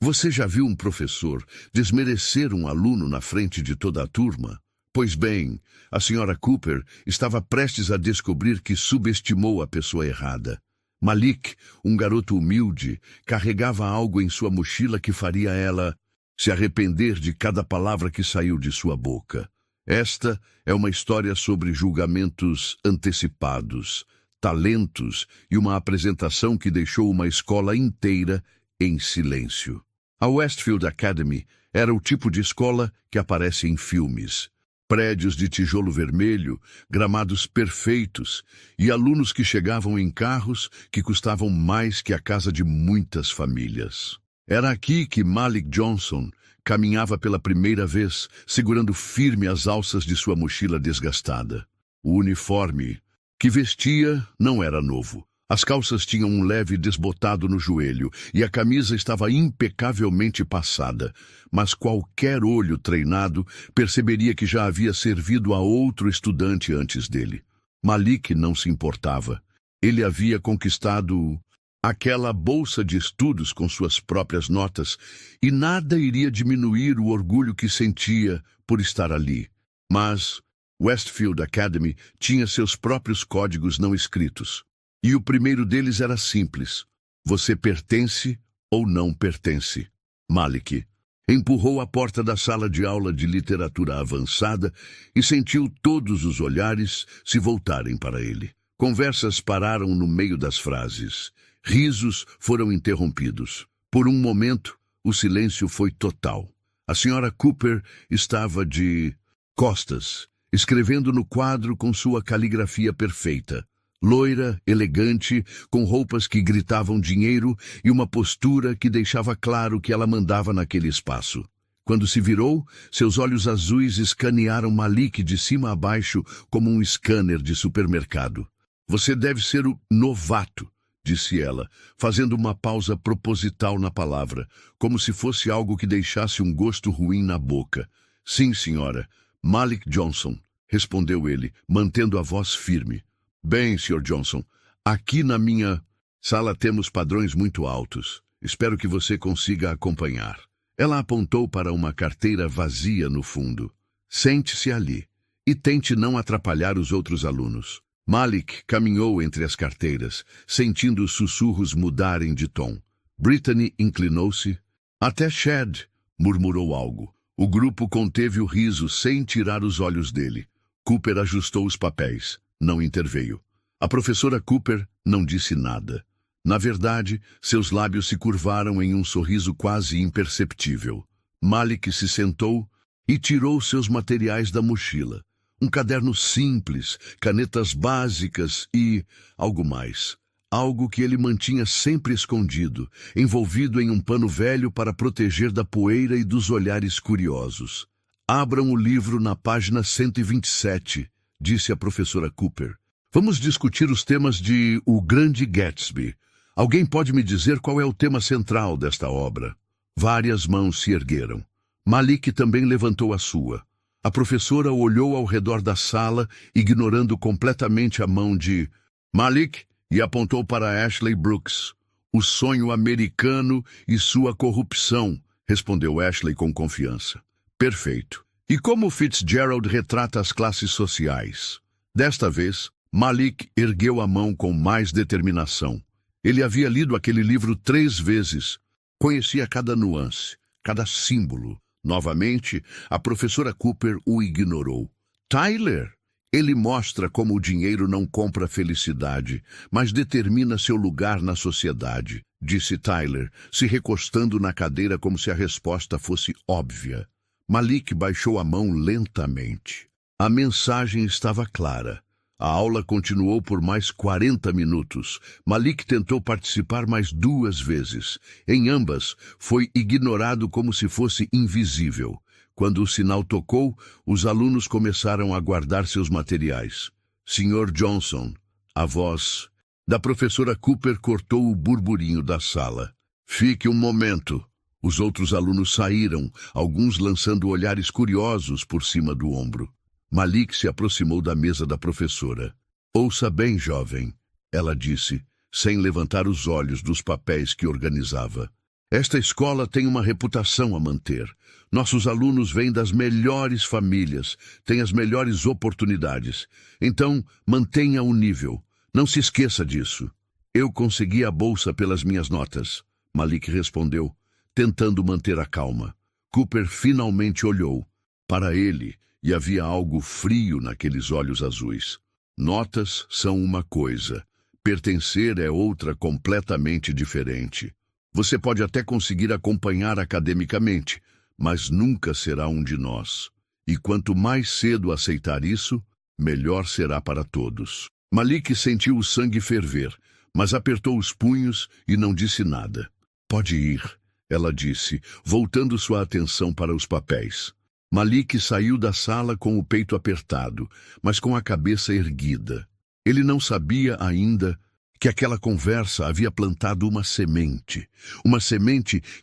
Você já viu um professor desmerecer um aluno na frente de toda a turma? Pois bem, a senhora Cooper estava prestes a descobrir que subestimou a pessoa errada. Malik, um garoto humilde, carregava algo em sua mochila que faria ela se arrepender de cada palavra que saiu de sua boca. Esta é uma história sobre julgamentos antecipados, talentos e uma apresentação que deixou uma escola inteira em silêncio. A Westfield Academy era o tipo de escola que aparece em filmes. Prédios de tijolo vermelho, gramados perfeitos e alunos que chegavam em carros que custavam mais que a casa de muitas famílias. Era aqui que Malik Johnson caminhava pela primeira vez, segurando firme as alças de sua mochila desgastada. O uniforme que vestia não era novo. As calças tinham um leve desbotado no joelho e a camisa estava impecavelmente passada, mas qualquer olho treinado perceberia que já havia servido a outro estudante antes dele. Malik não se importava. Ele havia conquistado aquela bolsa de estudos com suas próprias notas e nada iria diminuir o orgulho que sentia por estar ali. Mas Westfield Academy tinha seus próprios códigos não escritos. E o primeiro deles era simples. Você pertence ou não pertence. Malik empurrou a porta da sala de aula de literatura avançada e sentiu todos os olhares se voltarem para ele. Conversas pararam no meio das frases. Risos foram interrompidos. Por um momento, o silêncio foi total. A senhora Cooper estava de costas, escrevendo no quadro com sua caligrafia perfeita. Loira, elegante, com roupas que gritavam dinheiro e uma postura que deixava claro que ela mandava naquele espaço. Quando se virou, seus olhos azuis escanearam Malik de cima a baixo como um scanner de supermercado. Você deve ser o novato, disse ela, fazendo uma pausa proposital na palavra, como se fosse algo que deixasse um gosto ruim na boca. Sim, senhora. Malik Johnson, respondeu ele, mantendo a voz firme. Bem, Sr. Johnson, aqui na minha sala temos padrões muito altos. Espero que você consiga acompanhar. Ela apontou para uma carteira vazia no fundo. Sente-se ali e tente não atrapalhar os outros alunos. Malik caminhou entre as carteiras, sentindo os sussurros mudarem de tom. Brittany inclinou-se. Até Chad murmurou algo. O grupo conteve o riso sem tirar os olhos dele. Cooper ajustou os papéis. Não interveio. A professora Cooper não disse nada. Na verdade, seus lábios se curvaram em um sorriso quase imperceptível. Malik se sentou e tirou seus materiais da mochila. Um caderno simples, canetas básicas e algo mais. Algo que ele mantinha sempre escondido, envolvido em um pano velho para proteger da poeira e dos olhares curiosos. Abram o livro na página 127. Disse a professora Cooper. Vamos discutir os temas de O Grande Gatsby. Alguém pode me dizer qual é o tema central desta obra? Várias mãos se ergueram. Malik também levantou a sua. A professora olhou ao redor da sala, ignorando completamente a mão de Malik e apontou para Ashley Brooks. O sonho americano e sua corrupção, respondeu Ashley com confiança. Perfeito. E como Fitzgerald retrata as classes sociais? Desta vez, Malik ergueu a mão com mais determinação. Ele havia lido aquele livro 3 vezes. Conhecia cada nuance, cada símbolo. Novamente, a professora Cooper o ignorou. Tyler! Ele mostra como o dinheiro não compra felicidade, mas determina seu lugar na sociedade, disse Tyler, se recostando na cadeira como se a resposta fosse óbvia. Malik baixou a mão lentamente. A mensagem estava clara. A aula continuou por mais 40 minutos. Malik tentou participar mais 2 vezes. Em ambas, foi ignorado como se fosse invisível. Quando o sinal tocou, os alunos começaram a guardar seus materiais. Sr. Johnson, a voz da professora Cooper cortou o burburinho da sala. Fique um momento. Os outros alunos saíram, alguns lançando olhares curiosos por cima do ombro. Malik se aproximou da mesa da professora. Ouça bem, jovem, ela disse, sem levantar os olhos dos papéis que organizava. Esta escola tem uma reputação a manter. Nossos alunos vêm das melhores famílias, têm as melhores oportunidades. Então, mantenha o nível. Não se esqueça disso. Eu consegui a bolsa pelas minhas notas, Malik respondeu, tentando manter a calma. Cooper finalmente olhou para ele e havia algo frio naqueles olhos azuis. Notas são uma coisa, pertencer é outra completamente diferente. Você pode até conseguir acompanhar academicamente, mas nunca será um de nós. E quanto mais cedo aceitar isso, melhor será para todos. Malik sentiu o sangue ferver, mas apertou os punhos e não disse nada. Pode ir, ela disse, voltando sua atenção para os papéis. Malik saiu da sala com o peito apertado, mas com a cabeça erguida. Ele não sabia ainda que aquela conversa havia plantado uma semente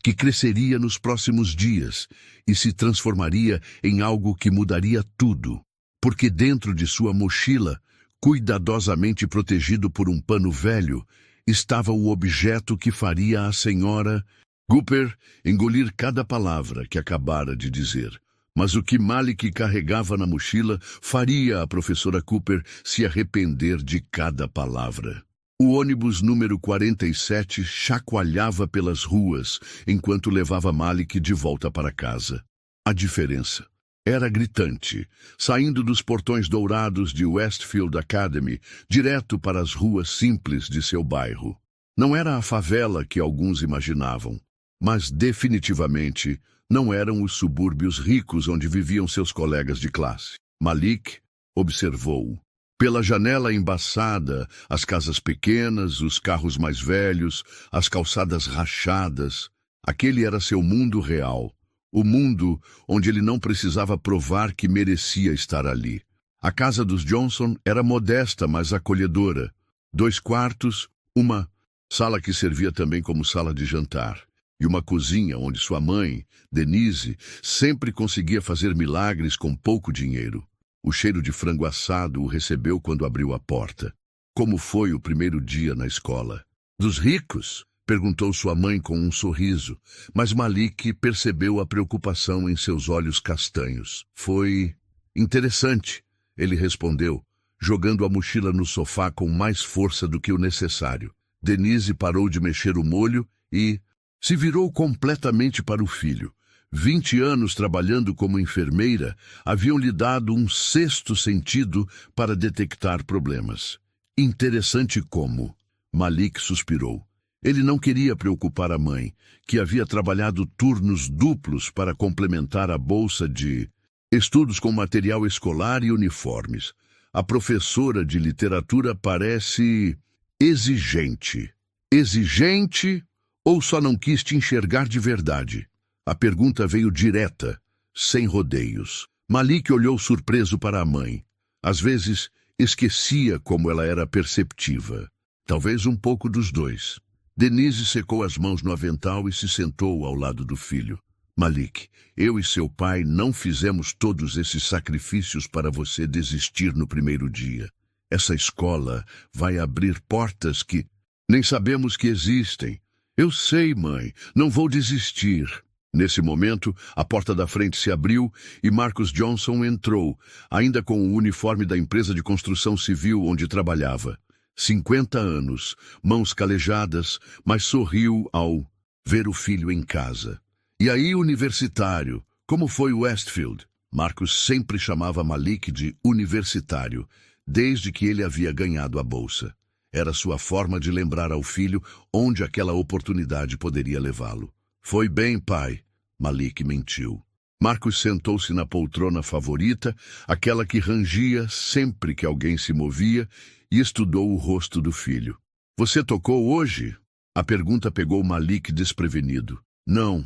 que cresceria nos próximos dias e se transformaria em algo que mudaria tudo, porque dentro de sua mochila, cuidadosamente protegido por um pano velho, estava o objeto que faria a senhora Cooper engolir cada palavra que acabara de dizer. Mas o que Malik carregava na mochila faria a professora Cooper se arrepender de cada palavra. O ônibus número 47 chacoalhava pelas ruas enquanto levava Malik de volta para casa. A diferença era gritante, saindo dos portões dourados de Westfield Academy, direto para as ruas simples de seu bairro. Não era a favela que alguns imaginavam, mas definitivamente não eram os subúrbios ricos onde viviam seus colegas de classe. Malik observou. Pela janela embaçada, as casas pequenas, os carros mais velhos, as calçadas rachadas. Aquele era seu mundo real. O mundo onde ele não precisava provar que merecia estar ali. A casa dos Johnson era modesta, mas acolhedora. 2 quartos, uma sala que servia também como sala de jantar. E uma cozinha onde sua mãe, Denise, sempre conseguia fazer milagres com pouco dinheiro. O cheiro de frango assado o recebeu quando abriu a porta. Como foi o primeiro dia na escola? Dos ricos? Perguntou sua mãe com um sorriso, mas Malik percebeu a preocupação em seus olhos castanhos. Foi interessante, ele respondeu, jogando a mochila no sofá com mais força do que o necessário. Denise parou de mexer o molho e se virou completamente para o filho. 20 anos trabalhando como enfermeira haviam lhe dado um sexto sentido para detectar problemas. Interessante como. Malik suspirou. Ele não queria preocupar a mãe, que havia trabalhado turnos duplos para complementar a bolsa de estudos com material escolar e uniformes. A professora de literatura parece exigente. Exigente ou só não quis te enxergar de verdade? A pergunta veio direta, sem rodeios. Malik olhou surpreso para a mãe. Às vezes, esquecia como ela era perceptiva. Talvez um pouco dos dois. Denise secou as mãos no avental e se sentou ao lado do filho. Malik, eu e seu pai não fizemos todos esses sacrifícios para você desistir no primeiro dia. Essa escola vai abrir portas que nem sabemos que existem. Eu sei, mãe, não vou desistir. Nesse momento, a porta da frente se abriu e Marcus Johnson entrou, ainda com o uniforme da empresa de construção civil onde trabalhava. 50 anos, mãos calejadas, mas sorriu ao ver o filho em casa. E aí, universitário, como foi Westfield? Marcus sempre chamava Malik de universitário, desde que ele havia ganhado a bolsa. Era sua forma de lembrar ao filho onde aquela oportunidade poderia levá-lo. Foi bem, pai. Malik mentiu. Marcus sentou-se na poltrona favorita, aquela que rangia sempre que alguém se movia, e estudou o rosto do filho. Você tocou hoje? A pergunta pegou Malik desprevenido. Não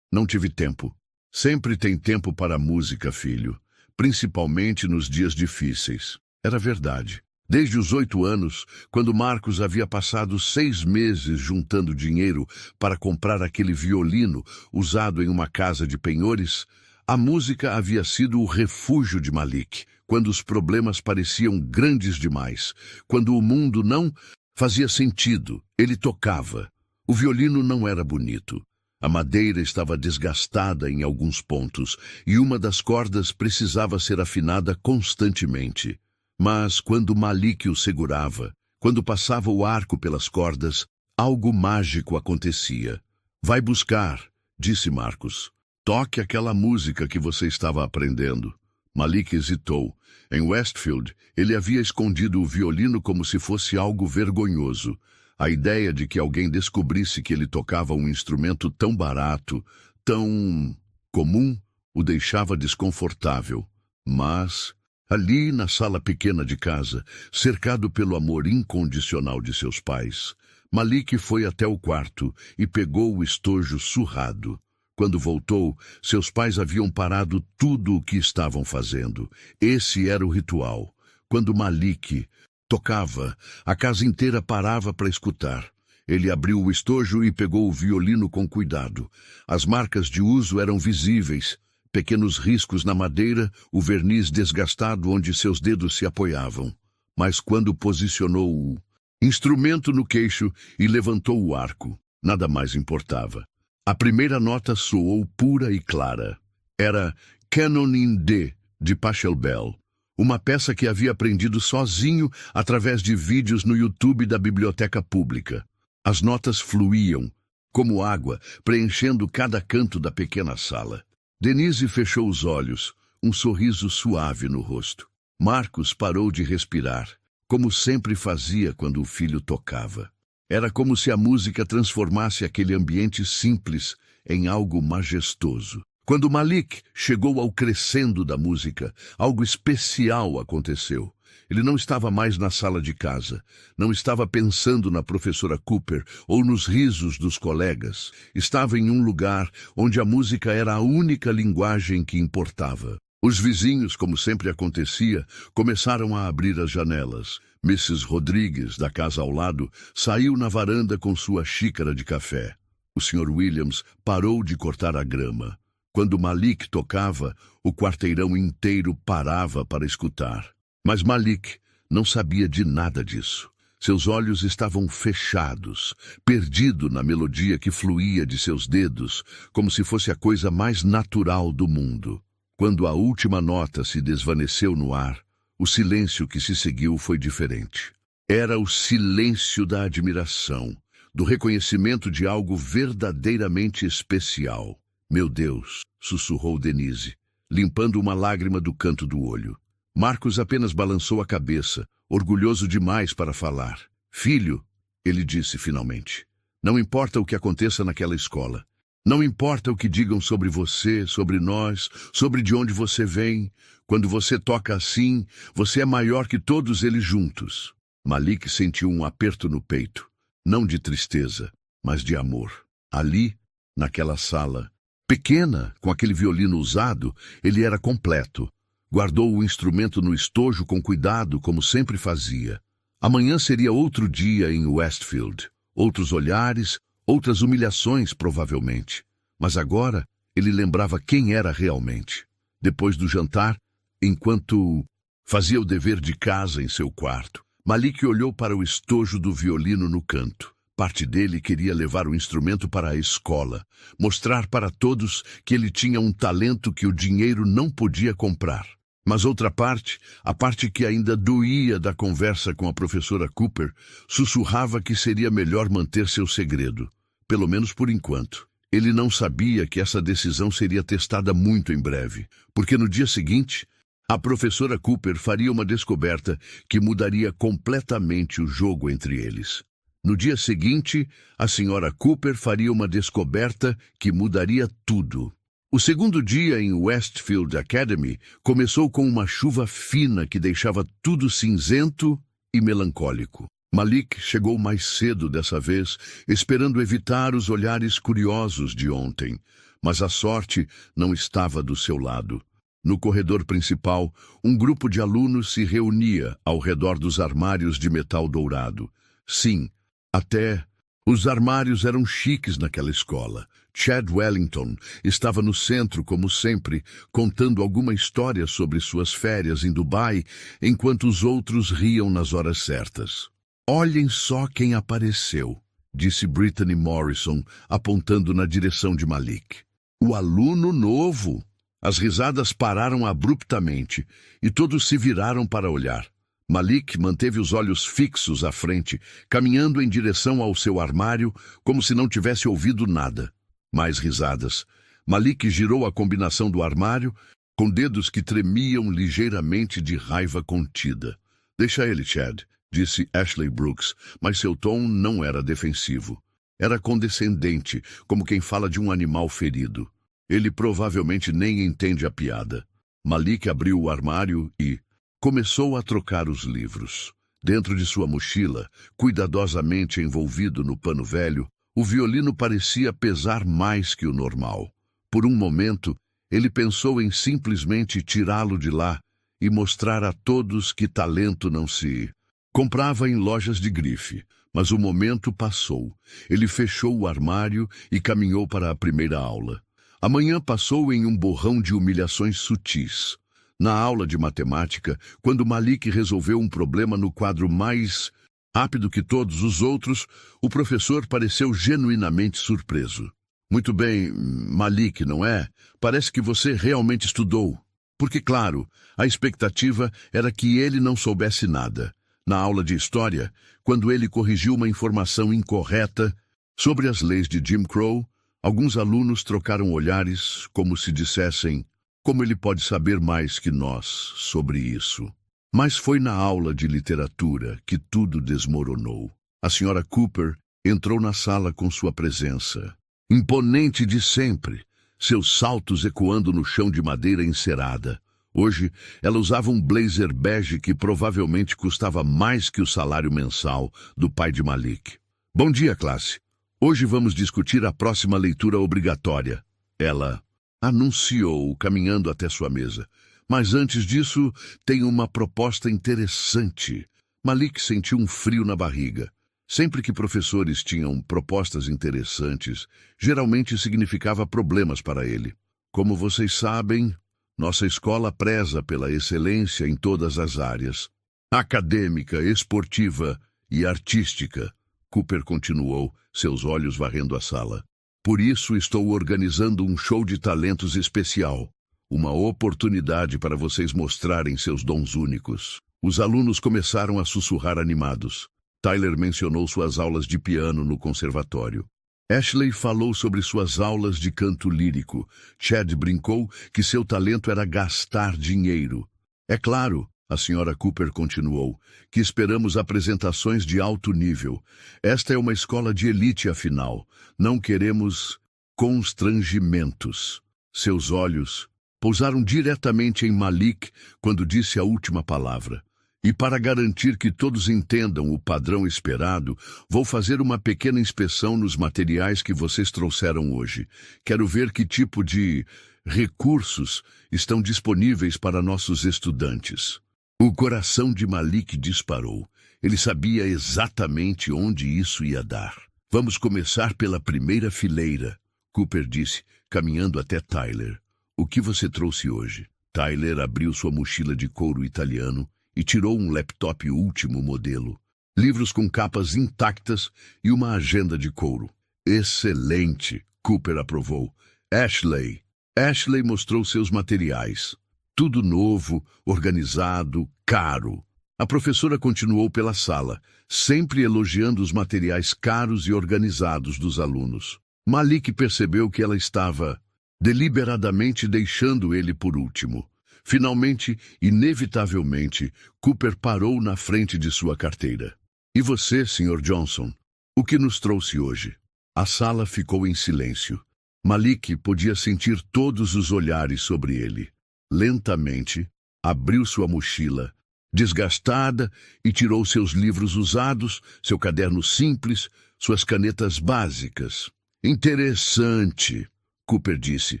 tive tempo. Sempre tem tempo para a música, filho, principalmente nos dias difíceis. Era verdade. Desde os 8 anos, quando Marcus havia passado 6 meses juntando dinheiro para comprar aquele violino usado em uma casa de penhores, a música havia sido o refúgio de Malik, quando os problemas pareciam grandes demais, quando o mundo não fazia sentido, ele tocava. O violino não era bonito, A madeira estava desgastada em alguns pontos e uma das cordas precisava ser afinada constantemente. Mas quando Malik o segurava, quando passava o arco pelas cordas, algo mágico acontecia. Vai buscar, disse Marcos. Toque aquela música que você estava aprendendo. Malik hesitou. Em Westfield, ele havia escondido o violino como se fosse algo vergonhoso. A ideia de que alguém descobrisse que ele tocava um instrumento tão barato, tão comum, o deixava desconfortável. Mas, ali na sala pequena de casa, cercado pelo amor incondicional de seus pais, Malik foi até o quarto e pegou o estojo surrado. Quando voltou, seus pais haviam parado tudo o que estavam fazendo. Esse era o ritual. Quando Malik tocava, a casa inteira parava para escutar. Ele abriu o estojo e pegou o violino com cuidado. As marcas de uso eram visíveis. Pequenos riscos na madeira, o verniz desgastado onde seus dedos se apoiavam. Mas quando posicionou o instrumento no queixo e levantou o arco, nada mais importava. A primeira nota soou pura e clara. Era Canon in D, de Pachelbel, uma peça que havia aprendido sozinho através de vídeos no YouTube da biblioteca pública. As notas fluíam, como água, preenchendo cada canto da pequena sala. Denise fechou os olhos, um sorriso suave no rosto. Marcos parou de respirar, como sempre fazia quando o filho tocava. Era como se a música transformasse aquele ambiente simples em algo majestoso. Quando Malik chegou ao crescendo da música, algo especial aconteceu. Ele não estava mais na sala de casa, não estava pensando na professora Cooper ou nos risos dos colegas. Estava em um lugar onde a música era a única linguagem que importava. Os vizinhos, como sempre acontecia, começaram a abrir as janelas. Mrs. Rodrigues, da casa ao lado, saiu na varanda com sua xícara de café. O Sr. Williams parou de cortar a grama. Quando Malik tocava, o quarteirão inteiro parava para escutar. Mas Malik não sabia de nada disso. Seus olhos estavam fechados, perdido na melodia que fluía de seus dedos, como se fosse a coisa mais natural do mundo. Quando a última nota se desvaneceu no ar, o silêncio que se seguiu foi diferente. Era o silêncio da admiração, do reconhecimento de algo verdadeiramente especial. Meu Deus, sussurrou Denise, limpando uma lágrima do canto do olho. Marcos apenas balançou a cabeça, orgulhoso demais para falar. Filho, ele disse finalmente, não importa o que aconteça naquela escola. Não importa o que digam sobre você, sobre nós, sobre de onde você vem. Quando você toca assim, você é maior que todos eles juntos. Malik sentiu um aperto no peito, não de tristeza, mas de amor. Ali, naquela sala, pequena, com aquele violino usado, ele era completo. Guardou o instrumento no estojo com cuidado, como sempre fazia. Amanhã seria outro dia em Westfield. Outros olhares, outras humilhações, provavelmente. Mas agora, ele lembrava quem era realmente. Depois do jantar, enquanto fazia o dever de casa em seu quarto, Malik olhou para o estojo do violino no canto. Parte dele queria levar o instrumento para a escola, mostrar para todos que ele tinha um talento que o dinheiro não podia comprar. Mas outra parte, a parte que ainda doía da conversa com a professora Cooper, sussurrava que seria melhor manter seu segredo, pelo menos por enquanto. Ele não sabia que essa decisão seria testada muito em breve, porque no dia seguinte, a professora Cooper faria uma descoberta que mudaria completamente o jogo entre eles. No dia seguinte, a senhora Cooper faria uma descoberta que mudaria tudo. O segundo dia em Westfield Academy começou com uma chuva fina que deixava tudo cinzento e melancólico. Malik chegou mais cedo dessa vez, esperando evitar os olhares curiosos de ontem, mas a sorte não estava do seu lado. No corredor principal, um grupo de alunos se reunia ao redor dos armários de metal dourado. Sim, até os armários eram chiques naquela escola. Chad Wellington estava no centro, como sempre, contando alguma história sobre suas férias em Dubai, enquanto os outros riam nas horas certas. Olhem só quem apareceu, disse Brittany Morrison, apontando na direção de Malik. O aluno novo! As risadas pararam abruptamente e todos se viraram para olhar. Malik manteve os olhos fixos à frente, caminhando em direção ao seu armário, como se não tivesse ouvido nada. Mais risadas. Malik girou a combinação do armário, com dedos que tremiam ligeiramente de raiva contida. Deixa ele, Chad, disse Ashley Brooks, mas seu tom não era defensivo. Era condescendente, como quem fala de um animal ferido. Ele provavelmente nem entende a piada. Malik abriu o armário e começou a trocar os livros. Dentro de sua mochila, cuidadosamente envolvido no pano velho, o violino parecia pesar mais que o normal. Por um momento, ele pensou em simplesmente tirá-lo de lá e mostrar a todos que talento não se comprava em lojas de grife. Mas o momento passou. Ele fechou o armário e caminhou para a primeira aula. A manhã passou em um borrão de humilhações sutis. Na aula de matemática, quando Malik resolveu um problema no quadro mais rápido que todos os outros, o professor pareceu genuinamente surpreso. Muito bem, Malik, não é? Parece que você realmente estudou. Porque, claro, a expectativa era que ele não soubesse nada. Na aula de história, quando ele corrigiu uma informação incorreta sobre as leis de Jim Crow, alguns alunos trocaram olhares como se dissessem: como ele pode saber mais que nós sobre isso? Mas foi na aula de literatura que tudo desmoronou. A senhora Cooper entrou na sala com sua presença, imponente de sempre, seus saltos ecoando no chão de madeira encerada. Hoje, ela usava um blazer bege que provavelmente custava mais que o salário mensal do pai de Malik. Bom dia, classe. Hoje vamos discutir a próxima leitura obrigatória. Ela anunciou, caminhando até sua mesa. Mas antes disso, tem uma proposta interessante. Malik sentiu um frio na barriga. Sempre que professores tinham propostas interessantes, geralmente significava problemas para ele. Como vocês sabem, nossa escola preza pela excelência em todas as áreas. Acadêmica, esportiva e artística. Cooper continuou, seus olhos varrendo a sala. Por isso estou organizando um show de talentos especial. Uma oportunidade para vocês mostrarem seus dons únicos. Os alunos começaram a sussurrar animados. Tyler mencionou suas aulas de piano no conservatório. Ashley falou sobre suas aulas de canto lírico. Chad brincou que seu talento era gastar dinheiro. É claro, a senhora Cooper continuou, que esperamos apresentações de alto nível. Esta é uma escola de elite, afinal. Não queremos constrangimentos. Seus olhos pousaram diretamente em Malik quando disse a última palavra. E para garantir que todos entendam o padrão esperado, vou fazer uma pequena inspeção nos materiais que vocês trouxeram hoje. Quero ver que tipo de recursos estão disponíveis para nossos estudantes. O coração de Malik disparou. Ele sabia exatamente onde isso ia dar. Vamos começar pela primeira fileira, Cooper disse, caminhando até Tyler. O que você trouxe hoje? Tyler abriu sua mochila de couro italiano e tirou um laptop último modelo, livros com capas intactas e uma agenda de couro. Excelente, Cooper aprovou. Ashley mostrou seus materiais. Tudo novo, organizado, caro. A professora continuou pela sala, sempre elogiando os materiais caros e organizados dos alunos. Malik percebeu que ela estava deliberadamente deixando ele por último. Finalmente, inevitavelmente, Cooper parou na frente de sua carteira. E você, Sr. Johnson? O que nos trouxe hoje? A sala ficou em silêncio. Malik podia sentir todos os olhares sobre ele. Lentamente, abriu sua mochila, desgastada, e tirou seus livros usados, seu caderno simples, suas canetas básicas. Interessante, Cooper disse,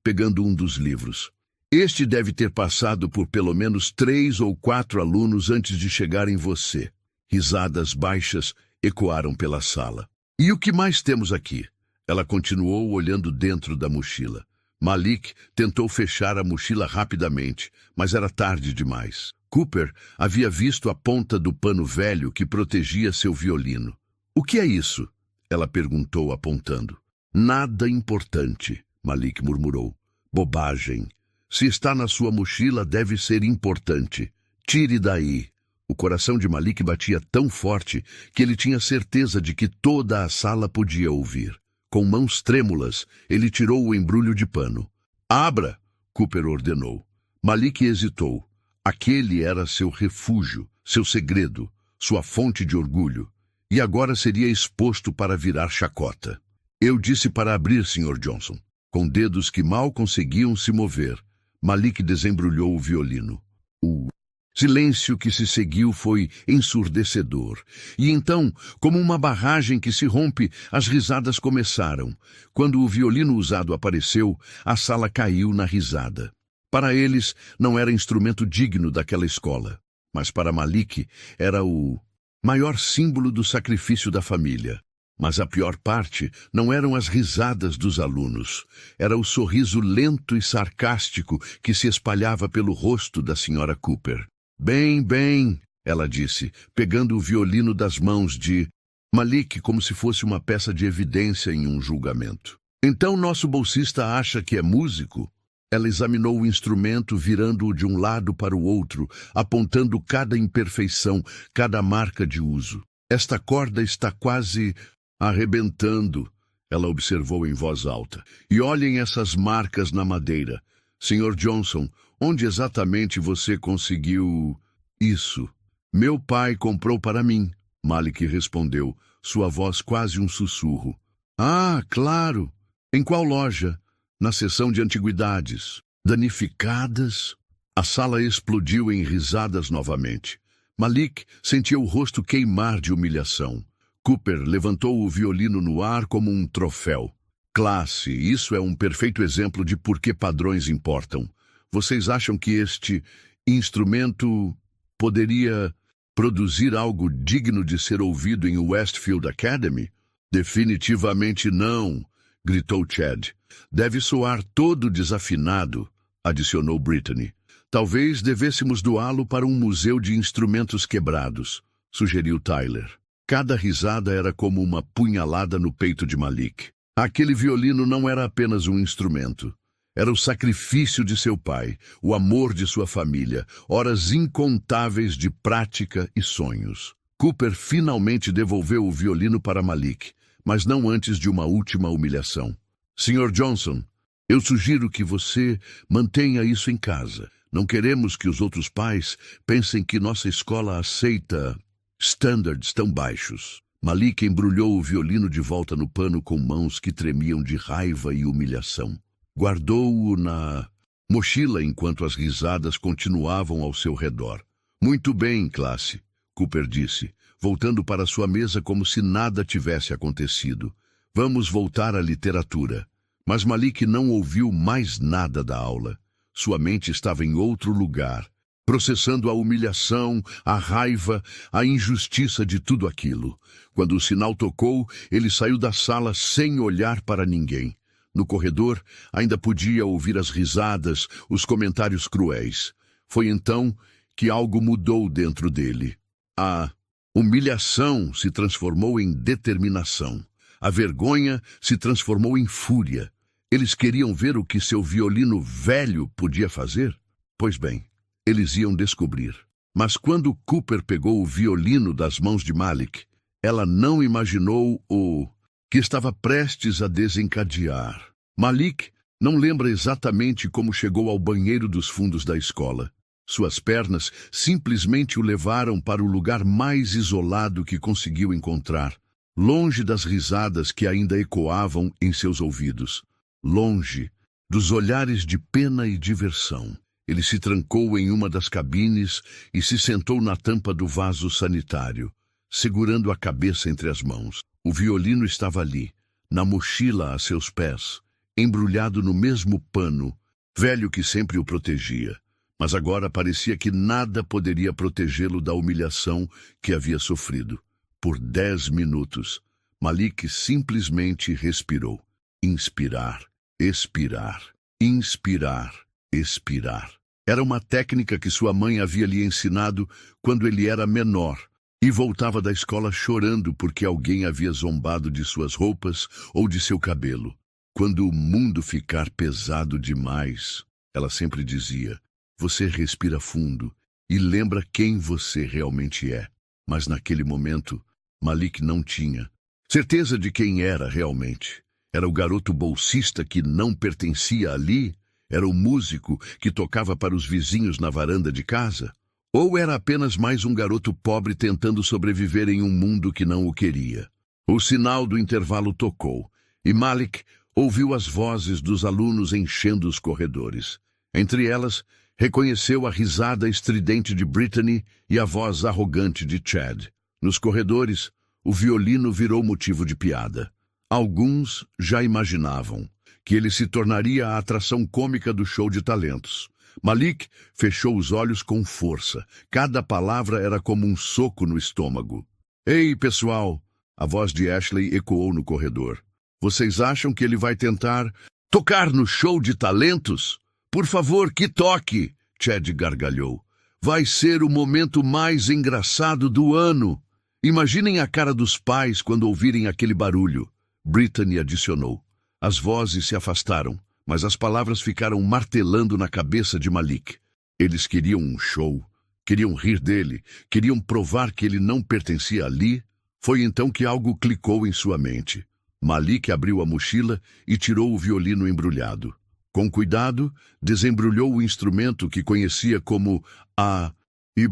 pegando um dos livros. Este deve ter passado por pelo menos 3 ou 4 alunos antes de chegar em você. Risadas baixas ecoaram pela sala. E o que mais temos aqui? Ela continuou olhando dentro da mochila. Malik tentou fechar a mochila rapidamente, mas era tarde demais. Cooper havia visto a ponta do pano velho que protegia seu violino. O que é isso? Ela perguntou, apontando. Nada importante, Malik murmurou. Bobagem. Se está na sua mochila, deve ser importante. Tire daí. O coração de Malik batia tão forte que ele tinha certeza de que toda a sala podia ouvir. Com mãos trêmulas, ele tirou o embrulho de pano. Abra! Cooper ordenou. Malik hesitou. Aquele era seu refúgio, seu segredo, sua fonte de orgulho. E agora seria exposto para virar chacota. Eu disse para abrir, Sr. Johnson. Com dedos que mal conseguiam se mover, Malik desembrulhou o violino. O silêncio que se seguiu foi ensurdecedor. E então, como uma barragem que se rompe, as risadas começaram. Quando o violino usado apareceu, a sala caiu na risada. Para eles, não era instrumento digno daquela escola. Mas para Malik, era o maior símbolo do sacrifício da família. Mas a pior parte não eram as risadas dos alunos. Era o sorriso lento e sarcástico que se espalhava pelo rosto da Sra. Cooper. Bem, bem, ela disse, pegando o violino das mãos de Malik como se fosse uma peça de evidência em um julgamento. Então nosso bolsista acha que é músico? Ela examinou o instrumento, virando-o de um lado para o outro, apontando cada imperfeição, cada marca de uso. Esta corda está quase arrebentando, ela observou em voz alta. E olhem essas marcas na madeira. Sr. Johnson, onde exatamente você conseguiu isso? Meu pai comprou para mim, Malik respondeu, sua voz quase um sussurro. Ah, claro! Em qual loja? Na seção de antiguidades. Danificadas? A sala explodiu em risadas novamente. Malik sentia o rosto queimar de humilhação. Cooper levantou o violino no ar como um troféu. Classe, isso é um perfeito exemplo de por que padrões importam. Vocês acham que este instrumento poderia produzir algo digno de ser ouvido em Westfield Academy? Definitivamente não, gritou Chad. Deve soar todo desafinado, adicionou Brittany. Talvez devêssemos doá-lo para um museu de instrumentos quebrados, sugeriu Tyler. Cada risada era como uma punhalada no peito de Malik. Aquele violino não era apenas um instrumento. Era o sacrifício de seu pai, o amor de sua família, horas incontáveis de prática e sonhos. Cooper finalmente devolveu o violino para Malik, mas não antes de uma última humilhação. Sr. Johnson, eu sugiro que você mantenha isso em casa. Não queremos que os outros pais pensem que nossa escola aceita standards tão baixos. Malik embrulhou o violino de volta no pano com mãos que tremiam de raiva e humilhação. Guardou-o na mochila enquanto as risadas continuavam ao seu redor. Muito bem, classe, Cooper disse, voltando para sua mesa como se nada tivesse acontecido. Vamos voltar à literatura. Mas Malik não ouviu mais nada da aula. Sua mente estava em outro lugar, processando a humilhação, a raiva, a injustiça de tudo aquilo. Quando o sinal tocou, ele saiu da sala sem olhar para ninguém. No corredor, ainda podia ouvir as risadas, os comentários cruéis. Foi então que algo mudou dentro dele. A humilhação se transformou em determinação. A vergonha se transformou em fúria. Eles queriam ver o que seu violino velho podia fazer? Pois bem, eles iam descobrir. Mas quando Cooper pegou o violino das mãos de Malik, ela não imaginou o que estava prestes a desencadear. Malik não lembra exatamente como chegou ao banheiro dos fundos da escola. Suas pernas simplesmente o levaram para o lugar mais isolado que conseguiu encontrar, longe das risadas que ainda ecoavam em seus ouvidos, longe dos olhares de pena e diversão. Ele se trancou em uma das cabines e se sentou na tampa do vaso sanitário, segurando a cabeça entre as mãos. O violino estava ali, na mochila a seus pés, embrulhado no mesmo pano, velho que sempre o protegia. Mas agora parecia que nada poderia protegê-lo da humilhação que havia sofrido. Por 10 minutos, Malik simplesmente respirou. Inspirar, expirar, inspirar, expirar. Era uma técnica que sua mãe havia lhe ensinado quando ele era menor, E voltava da escola chorando porque alguém havia zombado de suas roupas ou de seu cabelo. Quando o mundo ficar pesado demais, ela sempre dizia, você respira fundo e lembra quem você realmente é. Mas naquele momento, Malik não tinha certeza de quem era realmente. Era o garoto bolsista que não pertencia ali? Era o músico que tocava para os vizinhos na varanda de casa? Ou era apenas mais um garoto pobre tentando sobreviver em um mundo que não o queria? O sinal do intervalo tocou, e Malik ouviu as vozes dos alunos enchendo os corredores. Entre elas, reconheceu a risada estridente de Brittany e a voz arrogante de Chad. Nos corredores, o violino virou motivo de piada. Alguns já imaginavam que ele se tornaria a atração cômica do show de talentos. Malik fechou os olhos com força. Cada palavra era como um soco no estômago. Ei, pessoal! A voz de Ashley ecoou no corredor. Vocês acham que ele vai tentar tocar no show de talentos? Por favor, que toque! Chad gargalhou. Vai ser o momento mais engraçado do ano. Imaginem a cara dos pais quando ouvirem aquele barulho. Brittany adicionou. As vozes se afastaram, mas as palavras ficaram martelando na cabeça de Malik. Eles queriam um show, queriam rir dele, queriam provar que ele não pertencia ali. Foi então que algo clicou em sua mente. Malik abriu a mochila e tirou o violino embrulhado. Com cuidado, desembrulhou o instrumento que conhecia como a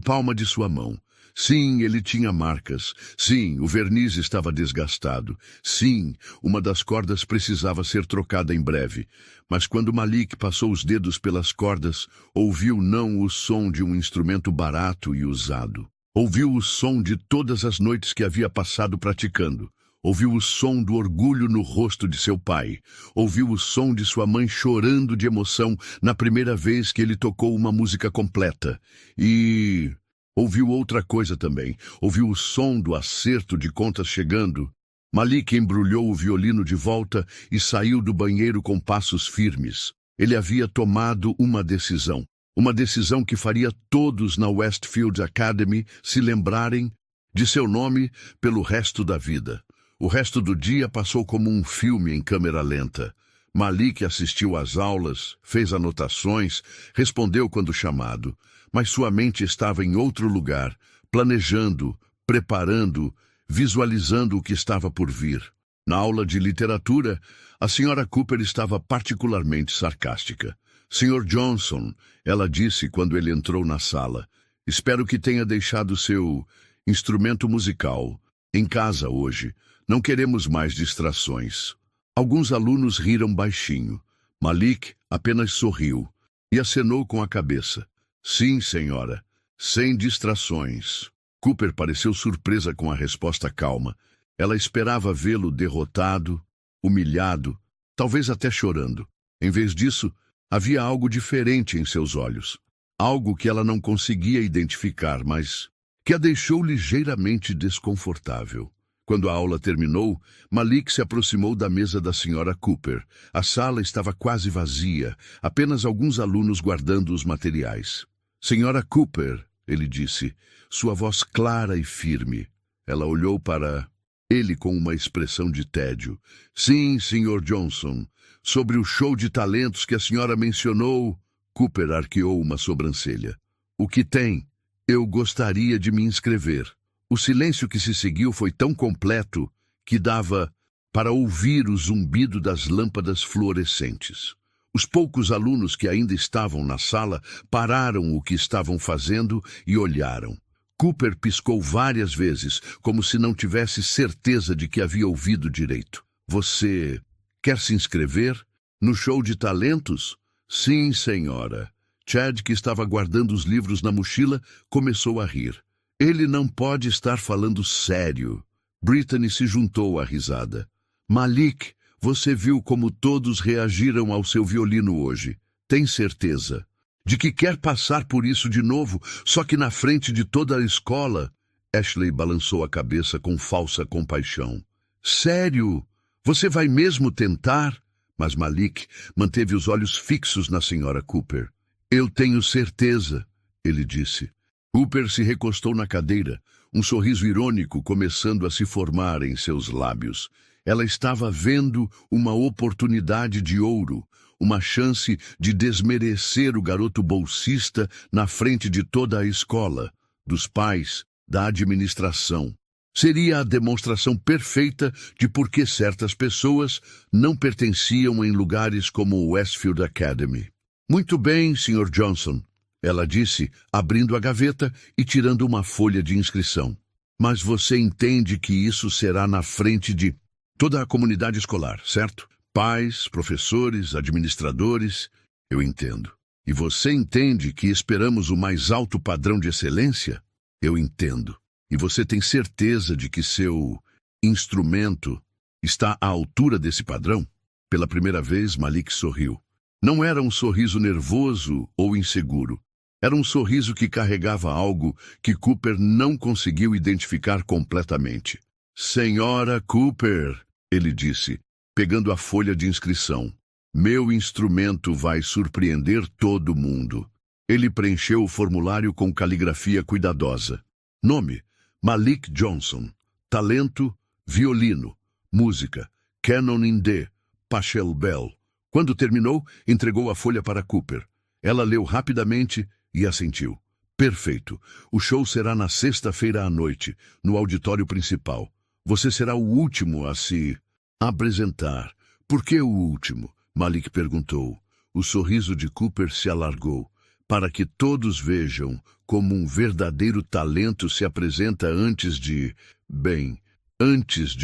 palma de sua mão. Sim, ele tinha marcas. Sim, o verniz estava desgastado. Sim, uma das cordas precisava ser trocada em breve. Mas quando Malik passou os dedos pelas cordas, ouviu não o som de um instrumento barato e usado. Ouviu o som de todas as noites que havia passado praticando. Ouviu o som do orgulho no rosto de seu pai. Ouviu o som de sua mãe chorando de emoção na primeira vez que ele tocou uma música completa. E ouviu outra coisa também. Ouviu o som do acerto de contas chegando. Malik embrulhou o violino de volta e saiu do banheiro com passos firmes. Ele havia tomado uma decisão. Uma decisão que faria todos na Westfield Academy se lembrarem de seu nome pelo resto da vida. O resto do dia passou como um filme em câmera lenta. Malik assistiu às aulas, fez anotações, respondeu quando chamado, mas sua mente estava em outro lugar, planejando, preparando, visualizando o que estava por vir. Na aula de literatura, a Sra. Cooper estava particularmente sarcástica. Sr. Johnson, ela disse quando ele entrou na sala, espero que tenha deixado seu instrumento musical em casa hoje. Não queremos mais distrações. Alguns alunos riram baixinho. Malik apenas sorriu e acenou com a cabeça. Sim, senhora. Sem distrações. Cooper pareceu surpresa com a resposta calma. Ela esperava vê-lo derrotado, humilhado, talvez até chorando. Em vez disso, havia algo diferente em seus olhos. Algo que ela não conseguia identificar, mas que a deixou ligeiramente desconfortável. Quando a aula terminou, Malik se aproximou da mesa da Sra. Cooper. A sala estava quase vazia, apenas alguns alunos guardando os materiais. Sra. Cooper, ele disse, sua voz clara e firme. Ela olhou para ele com uma expressão de tédio. Sim, Sr. Johnson, sobre o show de talentos que a senhora mencionou. Cooper arqueou uma sobrancelha. O que tem? Eu gostaria de me inscrever. O silêncio que se seguiu foi tão completo que dava para ouvir o zumbido das lâmpadas fluorescentes. Os poucos alunos que ainda estavam na sala pararam o que estavam fazendo e olharam. Cooper piscou várias vezes, como se não tivesse certeza de que havia ouvido direito. Você quer se inscrever? No show de talentos? Sim, senhora. Chad, que estava guardando os livros na mochila, começou a rir. Ele não pode estar falando sério. Brittany se juntou à risada. Malik, você viu como todos reagiram ao seu violino hoje. Tem certeza de que quer passar por isso de novo, só que na frente de toda a escola? Ashley balançou a cabeça com falsa compaixão. Sério? Você vai mesmo tentar? Mas Malik manteve os olhos fixos na Sra. Cooper. Eu tenho certeza, ele disse. Cooper se recostou na cadeira, um sorriso irônico começando a se formar em seus lábios. Ela estava vendo uma oportunidade de ouro, uma chance de desmerecer o garoto bolsista na frente de toda a escola, dos pais, da administração. Seria a demonstração perfeita de por que certas pessoas não pertenciam em lugares como o Westfield Academy. Muito bem, Sr. Johnson, ela disse, abrindo a gaveta e tirando uma folha de inscrição. Mas você entende que isso será na frente de toda a comunidade escolar, certo? Pais, professores, administradores, eu entendo. E você entende que esperamos o mais alto padrão de excelência? Eu entendo. E você tem certeza de que seu instrumento está à altura desse padrão? Pela primeira vez, Malik sorriu. Não era um sorriso nervoso ou inseguro. Era um sorriso que carregava algo que Cooper não conseguiu identificar completamente. Senhora Cooper, ele disse, pegando a folha de inscrição. Meu instrumento vai surpreender todo mundo. Ele preencheu o formulário com caligrafia cuidadosa. Nome: Malik Johnson. Talento: violino. Música: Canon in D. Pachelbel. Quando terminou, entregou a folha para Cooper. Ela leu rapidamente e assentiu. Perfeito. O show será na sexta-feira à noite, no auditório principal. Você será o último a se apresentar. Por que o último? Malik perguntou. O sorriso de Cooper se alargou. Para que todos vejam como um verdadeiro talento se apresenta antes de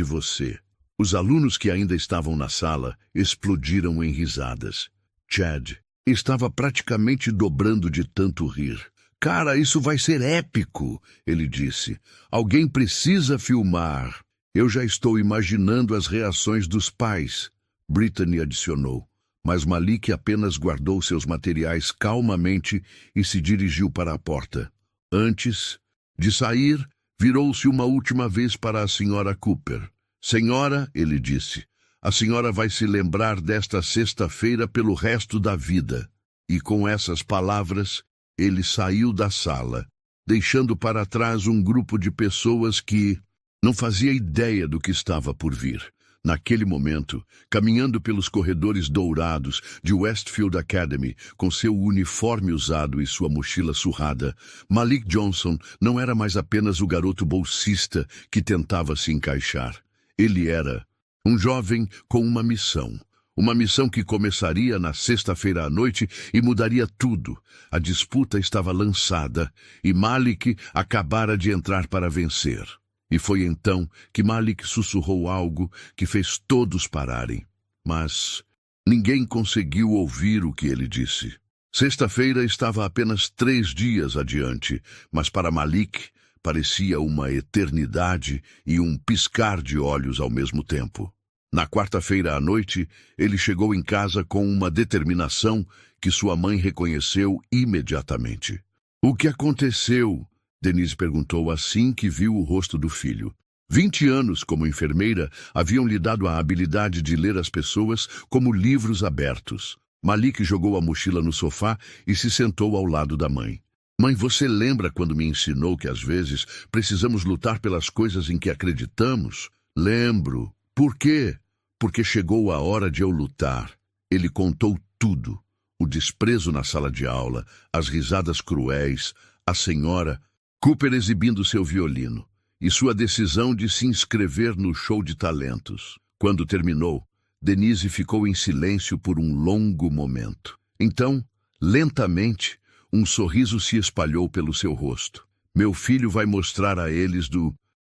você. Os alunos que ainda estavam na sala explodiram em risadas. Chad estava praticamente dobrando de tanto rir. Cara, isso vai ser épico, ele disse. Alguém precisa filmar. Eu já estou imaginando as reações dos pais, Brittany adicionou. Mas Malik apenas guardou seus materiais calmamente e se dirigiu para a porta. Antes de sair, virou-se uma última vez para a Sra. Cooper. Senhora, ele disse, a senhora vai se lembrar desta sexta-feira pelo resto da vida. E com essas palavras, ele saiu da sala, deixando para trás um grupo de pessoas que não fazia ideia do que estava por vir. Naquele momento, caminhando pelos corredores dourados de Westfield Academy, com seu uniforme usado e sua mochila surrada, Malik Johnson não era mais apenas o garoto bolsista que tentava se encaixar. Ele era um jovem com uma missão que começaria na sexta-feira à noite e mudaria tudo. A disputa estava lançada e Malik acabara de entrar para vencer. E foi então que Malik sussurrou algo que fez todos pararem. Mas ninguém conseguiu ouvir o que ele disse. Sexta-feira estava apenas 3 dias adiante, mas para Malik parecia uma eternidade e um piscar de olhos ao mesmo tempo. Na quarta-feira à noite, ele chegou em casa com uma determinação que sua mãe reconheceu imediatamente. O que aconteceu? Denise perguntou assim que viu o rosto do filho. 20 anos como enfermeira haviam lhe dado a habilidade de ler as pessoas como livros abertos. Malik jogou a mochila no sofá e se sentou ao lado da mãe. Mãe, você lembra quando me ensinou que às vezes precisamos lutar pelas coisas em que acreditamos? Lembro. Por quê? Porque chegou a hora de eu lutar. Ele contou tudo. O desprezo na sala de aula, as risadas cruéis, a senhora Cooper exibindo seu violino e sua decisão de se inscrever no show de talentos. Quando terminou, Denise ficou em silêncio por um longo momento. Então, lentamente, um sorriso se espalhou pelo seu rosto. Meu filho vai mostrar a eles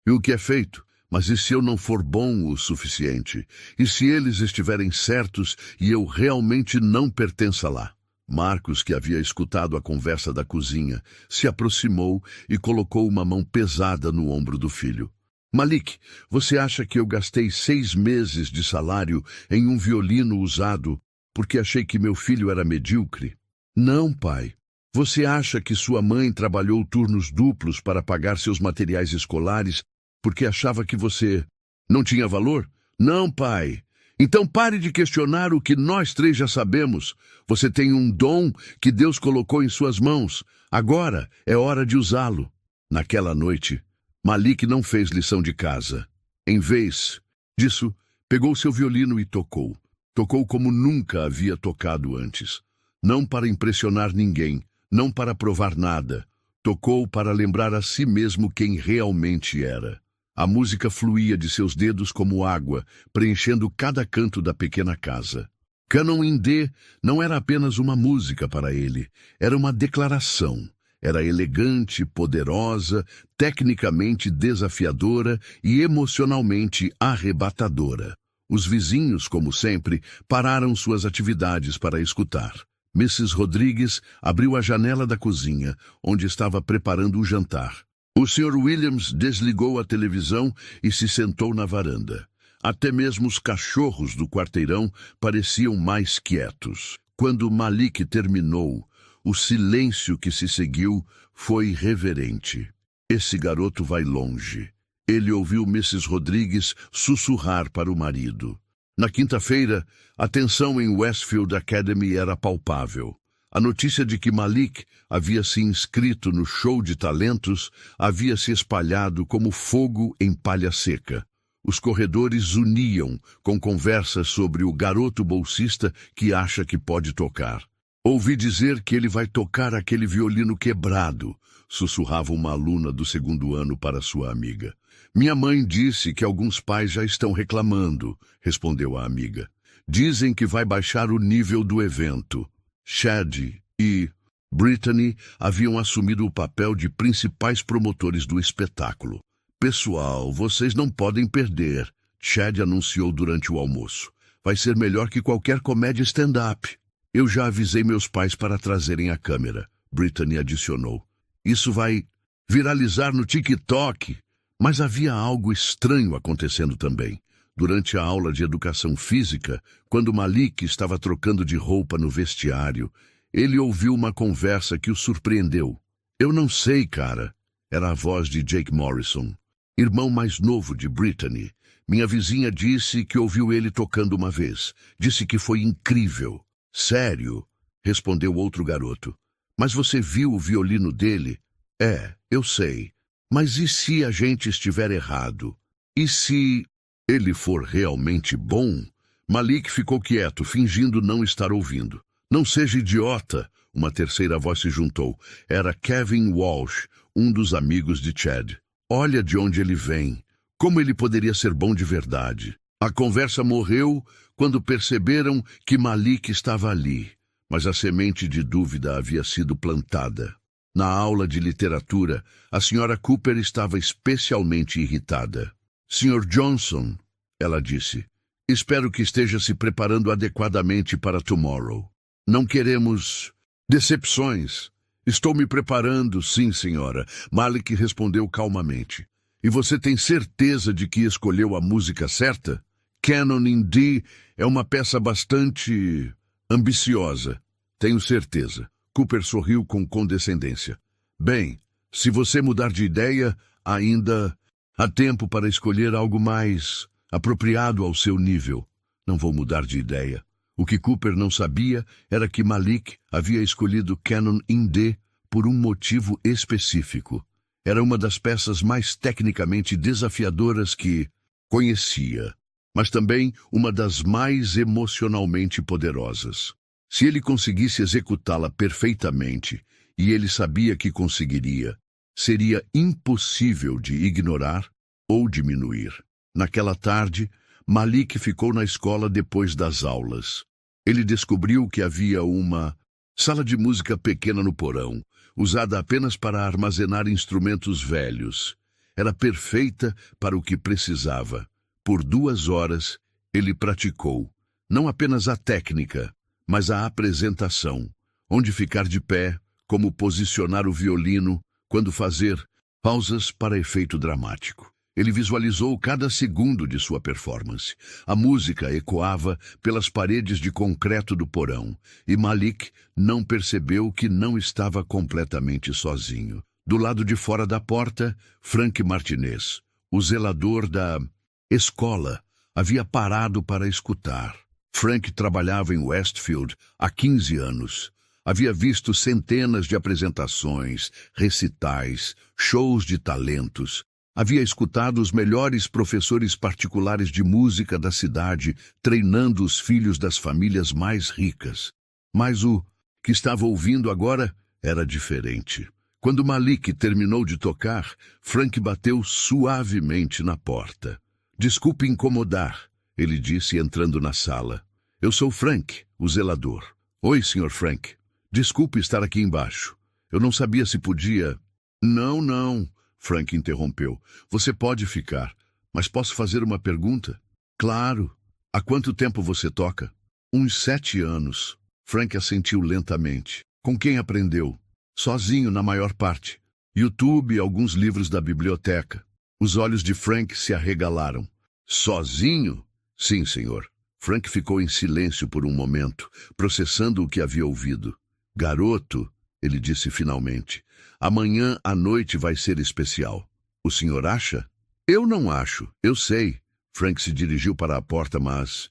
o que é feito, mas e se eu não for bom o suficiente? E se eles estiverem certos e eu realmente não pertença lá? Marcos, que havia escutado a conversa da cozinha, se aproximou e colocou uma mão pesada no ombro do filho. Malik, você acha que eu gastei 6 meses de salário em um violino usado porque achei que meu filho era medíocre? Não, pai. Você acha que sua mãe trabalhou turnos duplos para pagar seus materiais escolares porque achava que você não tinha valor? Não, pai. Então pare de questionar o que nós 3 já sabemos. Você tem um dom que Deus colocou em suas mãos. Agora é hora de usá-lo. Naquela noite, Malik não fez lição de casa. Em vez disso, pegou seu violino e tocou. Tocou como nunca havia tocado antes. Não para impressionar ninguém, não para provar nada. Tocou para lembrar a si mesmo quem realmente era. A música fluía de seus dedos como água, preenchendo cada canto da pequena casa. Canon in D não era apenas uma música para ele, era uma declaração. Era elegante, poderosa, tecnicamente desafiadora e emocionalmente arrebatadora. Os vizinhos, como sempre, pararam suas atividades para escutar. Mrs. Rodrigues abriu a janela da cozinha, onde estava preparando o jantar. O Sr. Williams desligou a televisão e se sentou na varanda. Até mesmo os cachorros do quarteirão pareciam mais quietos. Quando Malik terminou, o silêncio que se seguiu foi reverente. Esse garoto vai longe. Ele ouviu Mrs. Rodrigues sussurrar para o marido. Na quinta-feira, a tensão em Westfield Academy era palpável. A notícia de que Malik havia se inscrito no show de talentos havia se espalhado como fogo em palha seca. Os corredores uniam com conversas sobre o garoto bolsista que acha que pode tocar. Ouvi dizer que ele vai tocar aquele violino quebrado, sussurrava uma aluna do segundo ano para sua amiga. Minha mãe disse que alguns pais já estão reclamando, respondeu a amiga. Dizem que vai baixar o nível do evento. Chad e Brittany haviam assumido o papel de principais promotores do espetáculo. Pessoal, vocês não podem perder, Chad anunciou durante o almoço. Vai ser melhor que qualquer comédia stand-up. Eu já avisei meus pais para trazerem a câmera, Brittany adicionou. Isso vai viralizar no TikTok. Mas havia algo estranho acontecendo também. Durante a aula de educação física, quando Malik estava trocando de roupa no vestiário, ele ouviu uma conversa que o surpreendeu. Eu não sei, cara. Era a voz de Jake Morrison, irmão mais novo de Brittany. Minha vizinha disse que ouviu ele tocando uma vez. Disse que foi incrível. Sério? Respondeu outro garoto. Mas você viu o violino dele? É, eu sei. Mas e se a gente estiver errado? E se ele for realmente bom? Malik ficou quieto, fingindo não estar ouvindo. Não seja idiota, uma terceira voz se juntou. Era Kevin Walsh, um dos amigos de Chad. Olha de onde ele vem. Como ele poderia ser bom de verdade? A conversa morreu quando perceberam que Malik estava ali, mas a semente de dúvida havia sido plantada. Na aula de literatura, a Sra. Cooper estava especialmente irritada. Sr. Johnson, ela disse, espero que esteja se preparando adequadamente para tomorrow. Não queremos decepções. Estou me preparando, sim, senhora, Malik respondeu calmamente. E você tem certeza de que escolheu a música certa? Canon in D é uma peça bastante ambiciosa. Tenho certeza. Cooper sorriu com condescendência. Bem, se você mudar de ideia, ainda há tempo para escolher algo mais apropriado ao seu nível. Não vou mudar de ideia. O que Cooper não sabia era que Malik havia escolhido Canon in D por um motivo específico. Era uma das peças mais tecnicamente desafiadoras que conhecia, mas também uma das mais emocionalmente poderosas. Se ele conseguisse executá-la perfeitamente, e ele sabia que conseguiria, seria impossível de ignorar ou diminuir. Naquela tarde, Malik ficou na escola depois das aulas. Ele descobriu que havia uma sala de música pequena no porão, usada apenas para armazenar instrumentos velhos. Era perfeita para o que precisava. Por 2 horas, ele praticou, não apenas a técnica, mas a apresentação, onde ficar de pé, como posicionar o violino, quando fazer pausas para efeito dramático. Ele visualizou cada segundo de sua performance. A música ecoava pelas paredes de concreto do porão, e Malik não percebeu que não estava completamente sozinho. Do lado de fora da porta, Frank Martinez, o zelador da escola, havia parado para escutar. Frank trabalhava em Westfield há 15 anos. Havia visto centenas de apresentações, recitais, shows de talentos. Havia escutado os melhores professores particulares de música da cidade treinando os filhos das famílias mais ricas. Mas o que estava ouvindo agora era diferente. Quando Malik terminou de tocar, Frank bateu suavemente na porta. "Desculpe incomodar", ele disse entrando na sala. "Eu sou Frank, o zelador." "Oi, Sr. Frank. Desculpe estar aqui embaixo. Eu não sabia se podia." Não, não, Frank interrompeu. "Você pode ficar, mas posso fazer uma pergunta?" "Claro. Há quanto tempo você toca?" "Uns 7 anos." Frank assentiu lentamente. "Com quem aprendeu?" "Sozinho, na maior parte. YouTube e alguns livros da biblioteca." Os olhos de Frank se arregalaram. "Sozinho?" "Sim, senhor." Frank ficou em silêncio por um momento, processando o que havia ouvido. "Garoto", ele disse finalmente, "amanhã à noite vai ser especial. O senhor acha?" "Eu não acho, eu sei." Frank se dirigiu para a porta, mas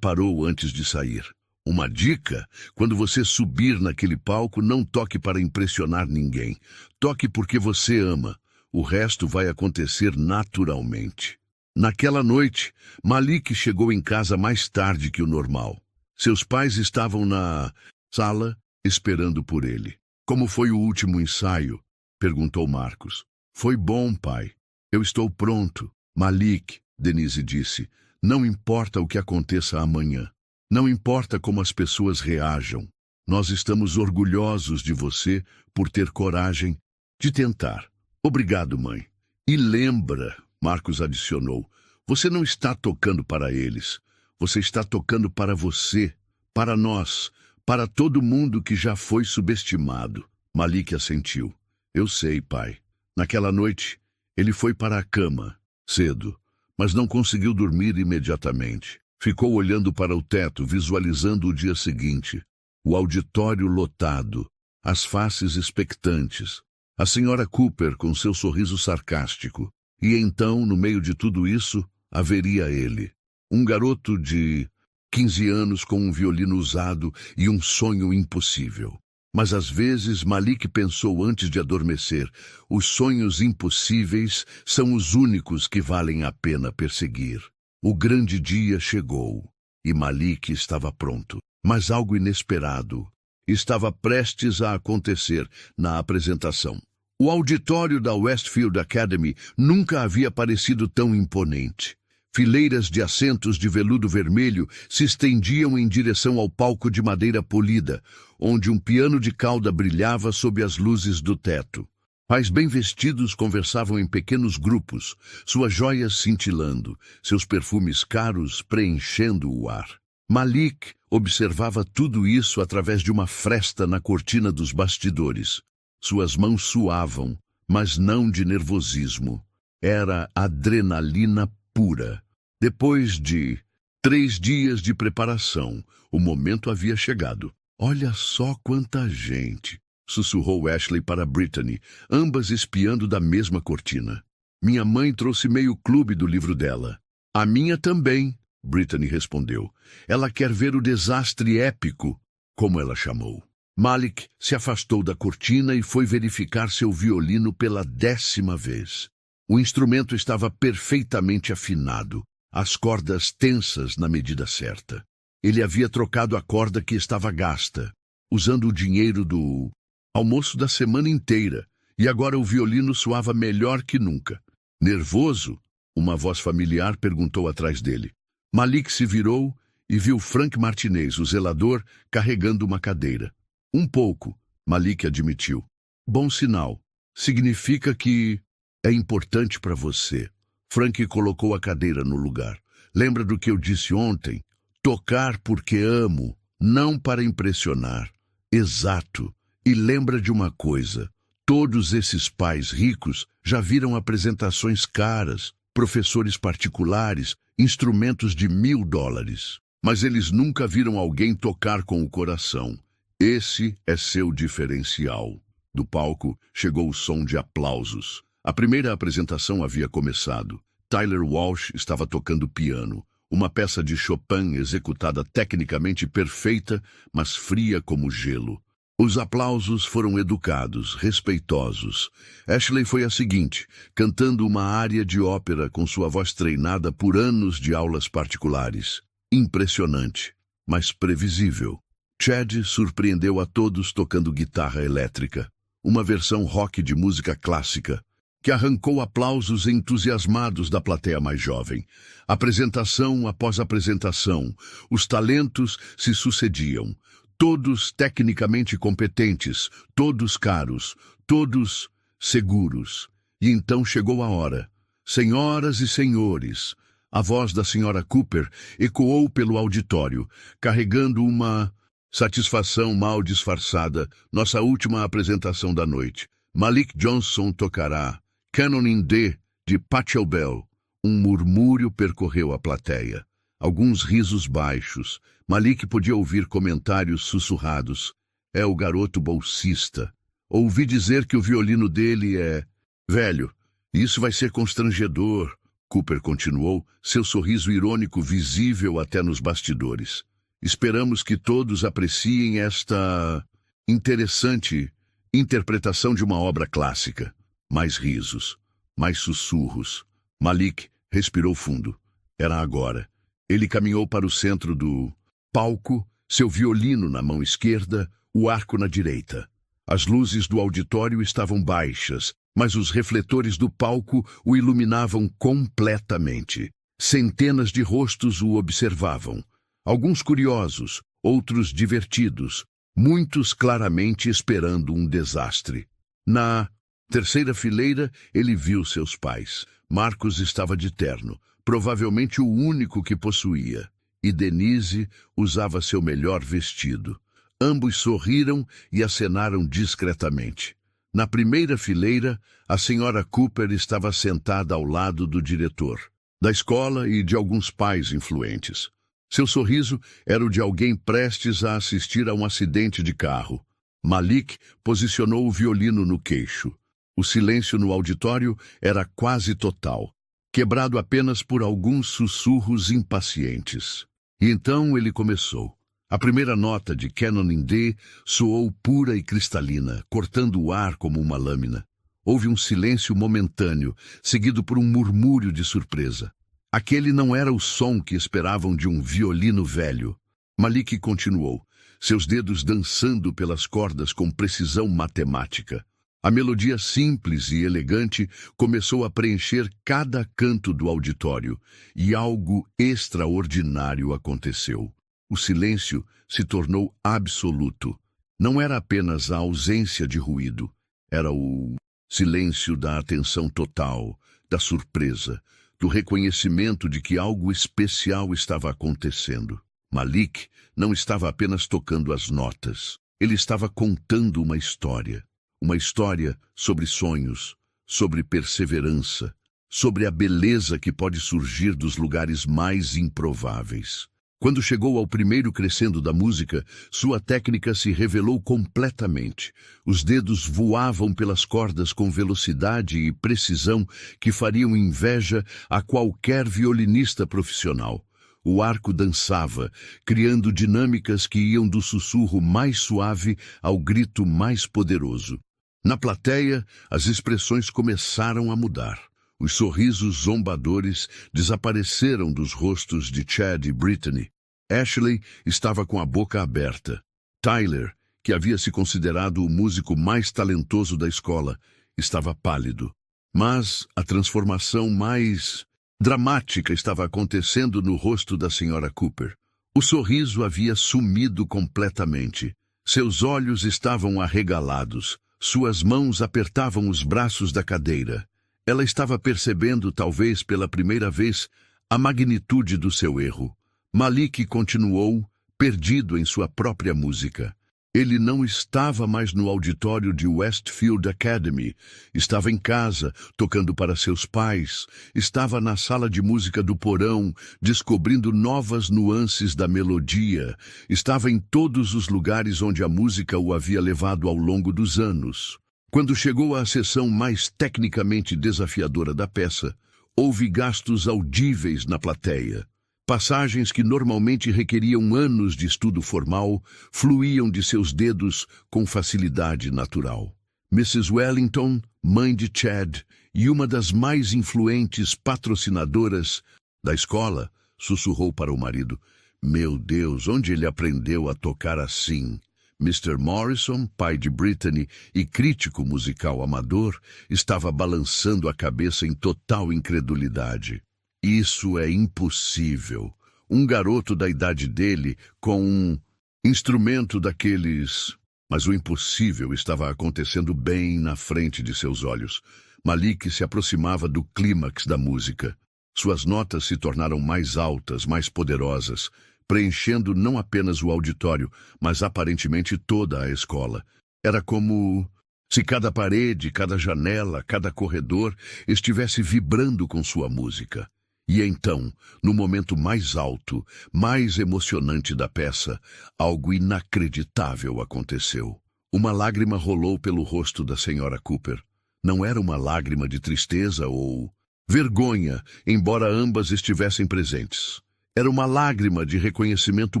parou antes de sair. "Uma dica: quando você subir naquele palco, não toque para impressionar ninguém. Toque porque você ama. O resto vai acontecer naturalmente." Naquela noite, Malik chegou em casa mais tarde que o normal. Seus pais estavam na sala esperando por ele. "Como foi o último ensaio?" perguntou Marcos. "Foi bom, pai. Eu estou pronto." "Malik", Denise disse, "não importa o que aconteça amanhã. Não importa como as pessoas reajam. Nós estamos orgulhosos de você por ter coragem de tentar." "Obrigado, mãe." "E lembra", Marcos adicionou, "você não está tocando para eles. Você está tocando para você, para nós, para todo mundo que já foi subestimado." Malik assentiu. "Eu sei, pai." Naquela noite, ele foi para a cama, cedo, mas não conseguiu dormir imediatamente. Ficou olhando para o teto, visualizando o dia seguinte. O auditório lotado, as faces expectantes, a senhora Cooper com seu sorriso sarcástico. E então, no meio de tudo isso, haveria ele. Um garoto de 15 anos com um violino usado e um sonho impossível. Mas às vezes Malik pensou antes de adormecer: os sonhos impossíveis são os únicos que valem a pena perseguir. O grande dia chegou e Malik estava pronto. Mas algo inesperado estava prestes a acontecer na apresentação. O auditório da Westfield Academy nunca havia parecido tão imponente. Fileiras de assentos de veludo vermelho se estendiam em direção ao palco de madeira polida, onde um piano de cauda brilhava sob as luzes do teto. Pais bem vestidos conversavam em pequenos grupos, suas joias cintilando, seus perfumes caros preenchendo o ar. Malik observava tudo isso através de uma fresta na cortina dos bastidores. Suas mãos suavam, mas não de nervosismo. Era adrenalina pura. Depois de 3 dias de preparação, o momento havia chegado. "Olha só quanta gente", sussurrou Ashley para Brittany, ambas espiando da mesma cortina. "Minha mãe trouxe meio clube do livro dela." "A minha também", Brittany respondeu. "Ela quer ver o desastre épico", como ela chamou. Malik se afastou da cortina e foi verificar seu violino pela 10ª vez. O instrumento estava perfeitamente afinado, as cordas tensas na medida certa. Ele havia trocado a corda que estava gasta, usando o dinheiro do almoço da semana inteira, e agora o violino soava melhor que nunca. Nervoso? Uma voz familiar perguntou atrás dele. Malik se virou e viu Frank Martinez, o zelador, carregando uma cadeira. "Um pouco", Malik admitiu. "Bom sinal. Significa que é importante para você." Frank colocou a cadeira no lugar. "Lembra do que eu disse ontem? Tocar porque amo, não para impressionar." "Exato. E lembra de uma coisa. Todos esses pais ricos já viram apresentações caras, professores particulares, instrumentos de $1000. Mas eles nunca viram alguém tocar com o coração. Esse é seu diferencial." Do palco chegou o som de aplausos. A primeira apresentação havia começado. Tyler Walsh estava tocando piano, uma peça de Chopin executada tecnicamente perfeita, mas fria como gelo. Os aplausos foram educados, respeitosos. Ashley foi a seguinte, cantando uma área de ópera com sua voz treinada por anos de aulas particulares. Impressionante, mas previsível. Chad surpreendeu a todos tocando guitarra elétrica, uma versão rock de música clássica, que arrancou aplausos entusiasmados da plateia mais jovem. Apresentação após apresentação, os talentos se sucediam. Todos tecnicamente competentes, todos caros, todos seguros. E então chegou a hora. Senhoras e senhores, a voz da senhora Cooper ecoou pelo auditório, carregando uma satisfação mal disfarçada. Nossa última apresentação da noite. Malik Johnson tocará Canon in D, de Pachelbel. Um murmúrio percorreu a plateia. Alguns risos baixos. Malik podia ouvir comentários sussurrados. É o garoto bolsista. Ouvi dizer que o violino dele é velho. Isso vai ser constrangedor, Cooper continuou, seu sorriso irônico visível até nos bastidores. Esperamos que todos apreciem esta interessante interpretação de uma obra clássica. Mais risos, mais sussurros. Malik respirou fundo. Era agora. Ele caminhou para o centro do palco, seu violino na mão esquerda, o arco na direita. As luzes do auditório estavam baixas, mas os refletores do palco o iluminavam completamente. Centenas de rostos o observavam. Alguns curiosos, outros divertidos, muitos claramente esperando um desastre. Na terceira fileira, ele viu seus pais. Marcos estava de terno, provavelmente o único que possuía, e Denise usava seu melhor vestido. Ambos sorriram e acenaram discretamente. Na primeira fileira, a senhora Cooper estava sentada ao lado do diretor, da escola e de alguns pais influentes. Seu sorriso era o de alguém prestes a assistir a um acidente de carro. Malik posicionou o violino no queixo. O silêncio no auditório era quase total, quebrado apenas por alguns sussurros impacientes. E então ele começou. A primeira nota de Canon in D soou pura e cristalina, cortando o ar como uma lâmina. Houve um silêncio momentâneo, seguido por um murmúrio de surpresa. Aquele não era o som que esperavam de um violino velho. Malik continuou, seus dedos dançando pelas cordas com precisão matemática. A melodia simples e elegante começou a preencher cada canto do auditório, e algo extraordinário aconteceu. O silêncio se tornou absoluto. Não era apenas a ausência de ruído, era o silêncio da atenção total, da surpresa, do reconhecimento de que algo especial estava acontecendo. Malik não estava apenas tocando as notas, ele estava contando uma história. Uma história sobre sonhos, sobre perseverança, sobre a beleza que pode surgir dos lugares mais improváveis. Quando chegou ao primeiro crescendo da música, sua técnica se revelou completamente. Os dedos voavam pelas cordas com velocidade e precisão que fariam inveja a qualquer violinista profissional. O arco dançava, criando dinâmicas que iam do sussurro mais suave ao grito mais poderoso. Na plateia, as expressões começaram a mudar. Os sorrisos zombadores desapareceram dos rostos de Chad e Brittany. Ashley estava com a boca aberta. Tyler, que havia se considerado o músico mais talentoso da escola, estava pálido. Mas a transformação mais dramática estava acontecendo no rosto da senhora Cooper. O sorriso havia sumido completamente. Seus olhos estavam arregalados. Suas mãos apertavam os braços da cadeira. Ela estava percebendo, talvez pela primeira vez, a magnitude do seu erro. Malik continuou, perdido em sua própria música. Ele não estava mais no auditório de Westfield Academy. Estava em casa, tocando para seus pais. Estava na sala de música do porão, descobrindo novas nuances da melodia. Estava em todos os lugares onde a música o havia levado ao longo dos anos. Quando chegou à seção mais tecnicamente desafiadora da peça, houve gastos audíveis na plateia. Passagens que normalmente requeriam anos de estudo formal fluíam de seus dedos com facilidade natural. Mrs. Wellington, mãe de Chad e uma das mais influentes patrocinadoras da escola, sussurrou para o marido: "Meu Deus, onde ele aprendeu a tocar assim?" Mr. Morrison, pai de Brittany e crítico musical amador, estava balançando a cabeça em total incredulidade. "Isso é impossível. Um garoto da idade dele com um instrumento daqueles..." Mas o impossível estava acontecendo bem na frente de seus olhos. Malik se aproximava do clímax da música. Suas notas se tornaram mais altas, mais poderosas, preenchendo não apenas o auditório, mas aparentemente toda a escola. Era como se cada parede, cada janela, cada corredor estivesse vibrando com sua música. E então, no momento mais alto, mais emocionante da peça, algo inacreditável aconteceu. Uma lágrima rolou pelo rosto da Sra. Cooper. Não era uma lágrima de tristeza ou vergonha, embora ambas estivessem presentes. Era uma lágrima de reconhecimento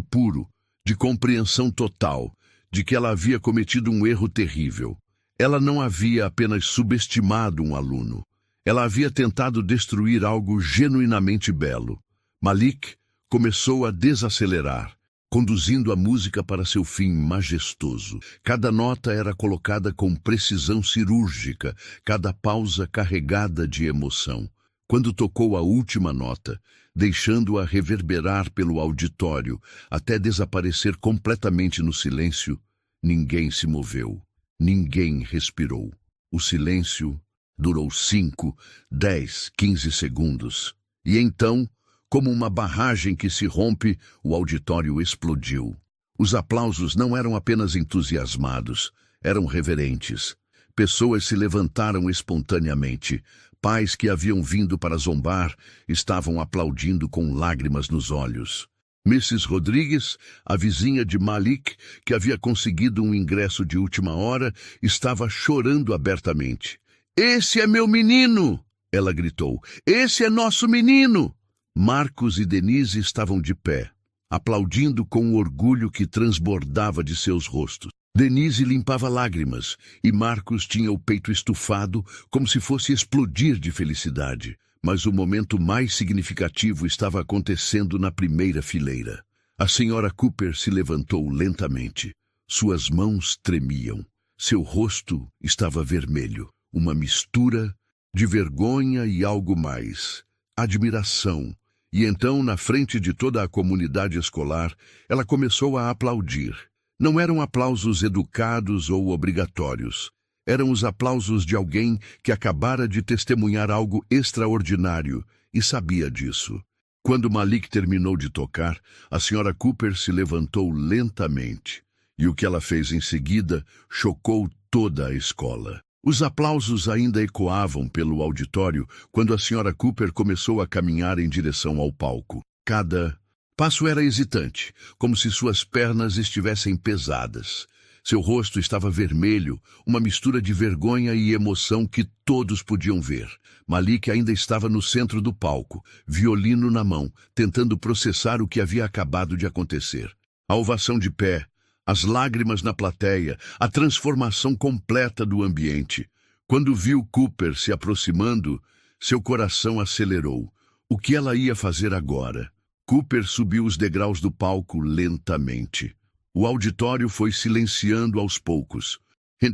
puro, de compreensão total, de que ela havia cometido um erro terrível. Ela não havia apenas subestimado um aluno. Ela havia tentado destruir algo genuinamente belo. Malik começou a desacelerar, conduzindo a música para seu fim majestoso. Cada nota era colocada com precisão cirúrgica, cada pausa carregada de emoção. Quando tocou a última nota, deixando-a reverberar pelo auditório até desaparecer completamente no silêncio, ninguém se moveu, ninguém respirou. O silêncio durou 5, 10, 15 segundos. E então, como uma barragem que se rompe, o auditório explodiu. Os aplausos não eram apenas entusiasmados, eram reverentes. Pessoas se levantaram espontaneamente. Pais que haviam vindo para zombar estavam aplaudindo com lágrimas nos olhos. Mrs. Rodrigues, a vizinha de Malik, que havia conseguido um ingresso de última hora, estava chorando abertamente. "Esse é meu menino!" ela gritou. "Esse é nosso menino!" Marcos e Denise estavam de pé, aplaudindo com o orgulho que transbordava de seus rostos. Denise limpava lágrimas e Marcos tinha o peito estufado como se fosse explodir de felicidade. Mas o momento mais significativo estava acontecendo na primeira fileira. A Sra. Cooper se levantou lentamente. Suas mãos tremiam. Seu rosto estava vermelho. Uma mistura de vergonha e algo mais. Admiração. E então, na frente de toda a comunidade escolar, ela começou a aplaudir. Não eram aplausos educados ou obrigatórios. Eram os aplausos de alguém que acabara de testemunhar algo extraordinário e sabia disso. Quando Malik terminou de tocar, a Sra. Cooper se levantou lentamente. E o que ela fez em seguida chocou toda a escola. Os aplausos ainda ecoavam pelo auditório quando a Sra. Cooper começou a caminhar em direção ao palco. Cada passo era hesitante, como se suas pernas estivessem pesadas. Seu rosto estava vermelho, uma mistura de vergonha e emoção que todos podiam ver. Malik ainda estava no centro do palco, violino na mão, tentando processar o que havia acabado de acontecer. A ovação de pé, as lágrimas na plateia, a transformação completa do ambiente. Quando viu Cooper se aproximando, seu coração acelerou. O que ela ia fazer agora? Cooper subiu os degraus do palco lentamente. O auditório foi silenciando aos poucos,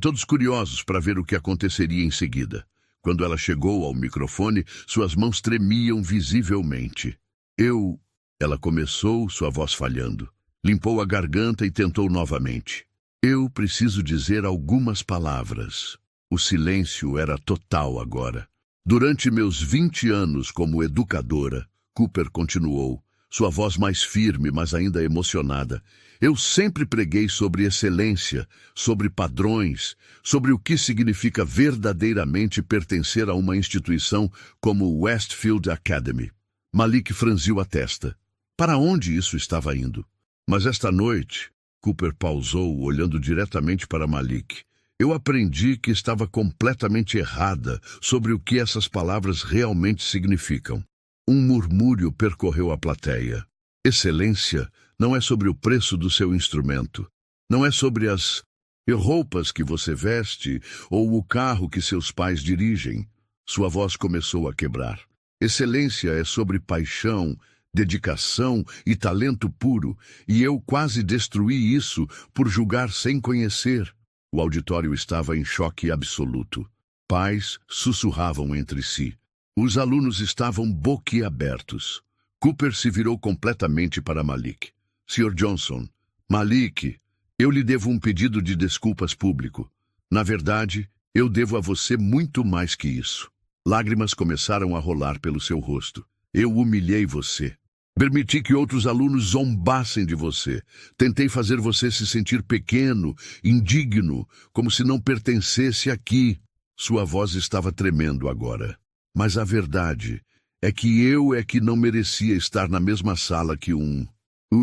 todos curiosos para ver o que aconteceria em seguida. Quando ela chegou ao microfone, suas mãos tremiam visivelmente. Ela começou, sua voz falhando. Limpou a garganta e tentou novamente. "Eu preciso dizer algumas palavras." O silêncio era total agora. "Durante meus 20 anos como educadora," Cooper continuou, sua voz mais firme, mas ainda emocionada, "eu sempre preguei sobre excelência, sobre padrões, sobre o que significa verdadeiramente pertencer a uma instituição como Westfield Academy." Malik franziu a testa. Para onde isso estava indo? "Mas esta noite," Cooper pausou, olhando diretamente para Malik, "eu aprendi que estava completamente errada sobre o que essas palavras realmente significam." Um murmúrio percorreu a plateia. Excelência não é sobre o preço do seu instrumento. Não é sobre as roupas que você veste ou o carro que seus pais dirigem. Sua voz começou a quebrar. Excelência é sobre paixão, dedicação e talento puro, e eu quase destruí isso por julgar sem conhecer. O auditório estava em choque absoluto. Pais sussurravam entre si. Os alunos estavam boquiabertos. Cooper se virou completamente para Malik. Sr. Johnson, Malik, eu lhe devo um pedido de desculpas público. Na verdade, eu devo a você muito mais que isso. Lágrimas começaram a rolar pelo seu rosto. Eu humilhei você. Permiti que outros alunos zombassem de você. Tentei fazer você se sentir pequeno, indigno, como se não pertencesse aqui. Sua voz estava tremendo agora. Mas a verdade é que eu é que não merecia estar na mesma sala que um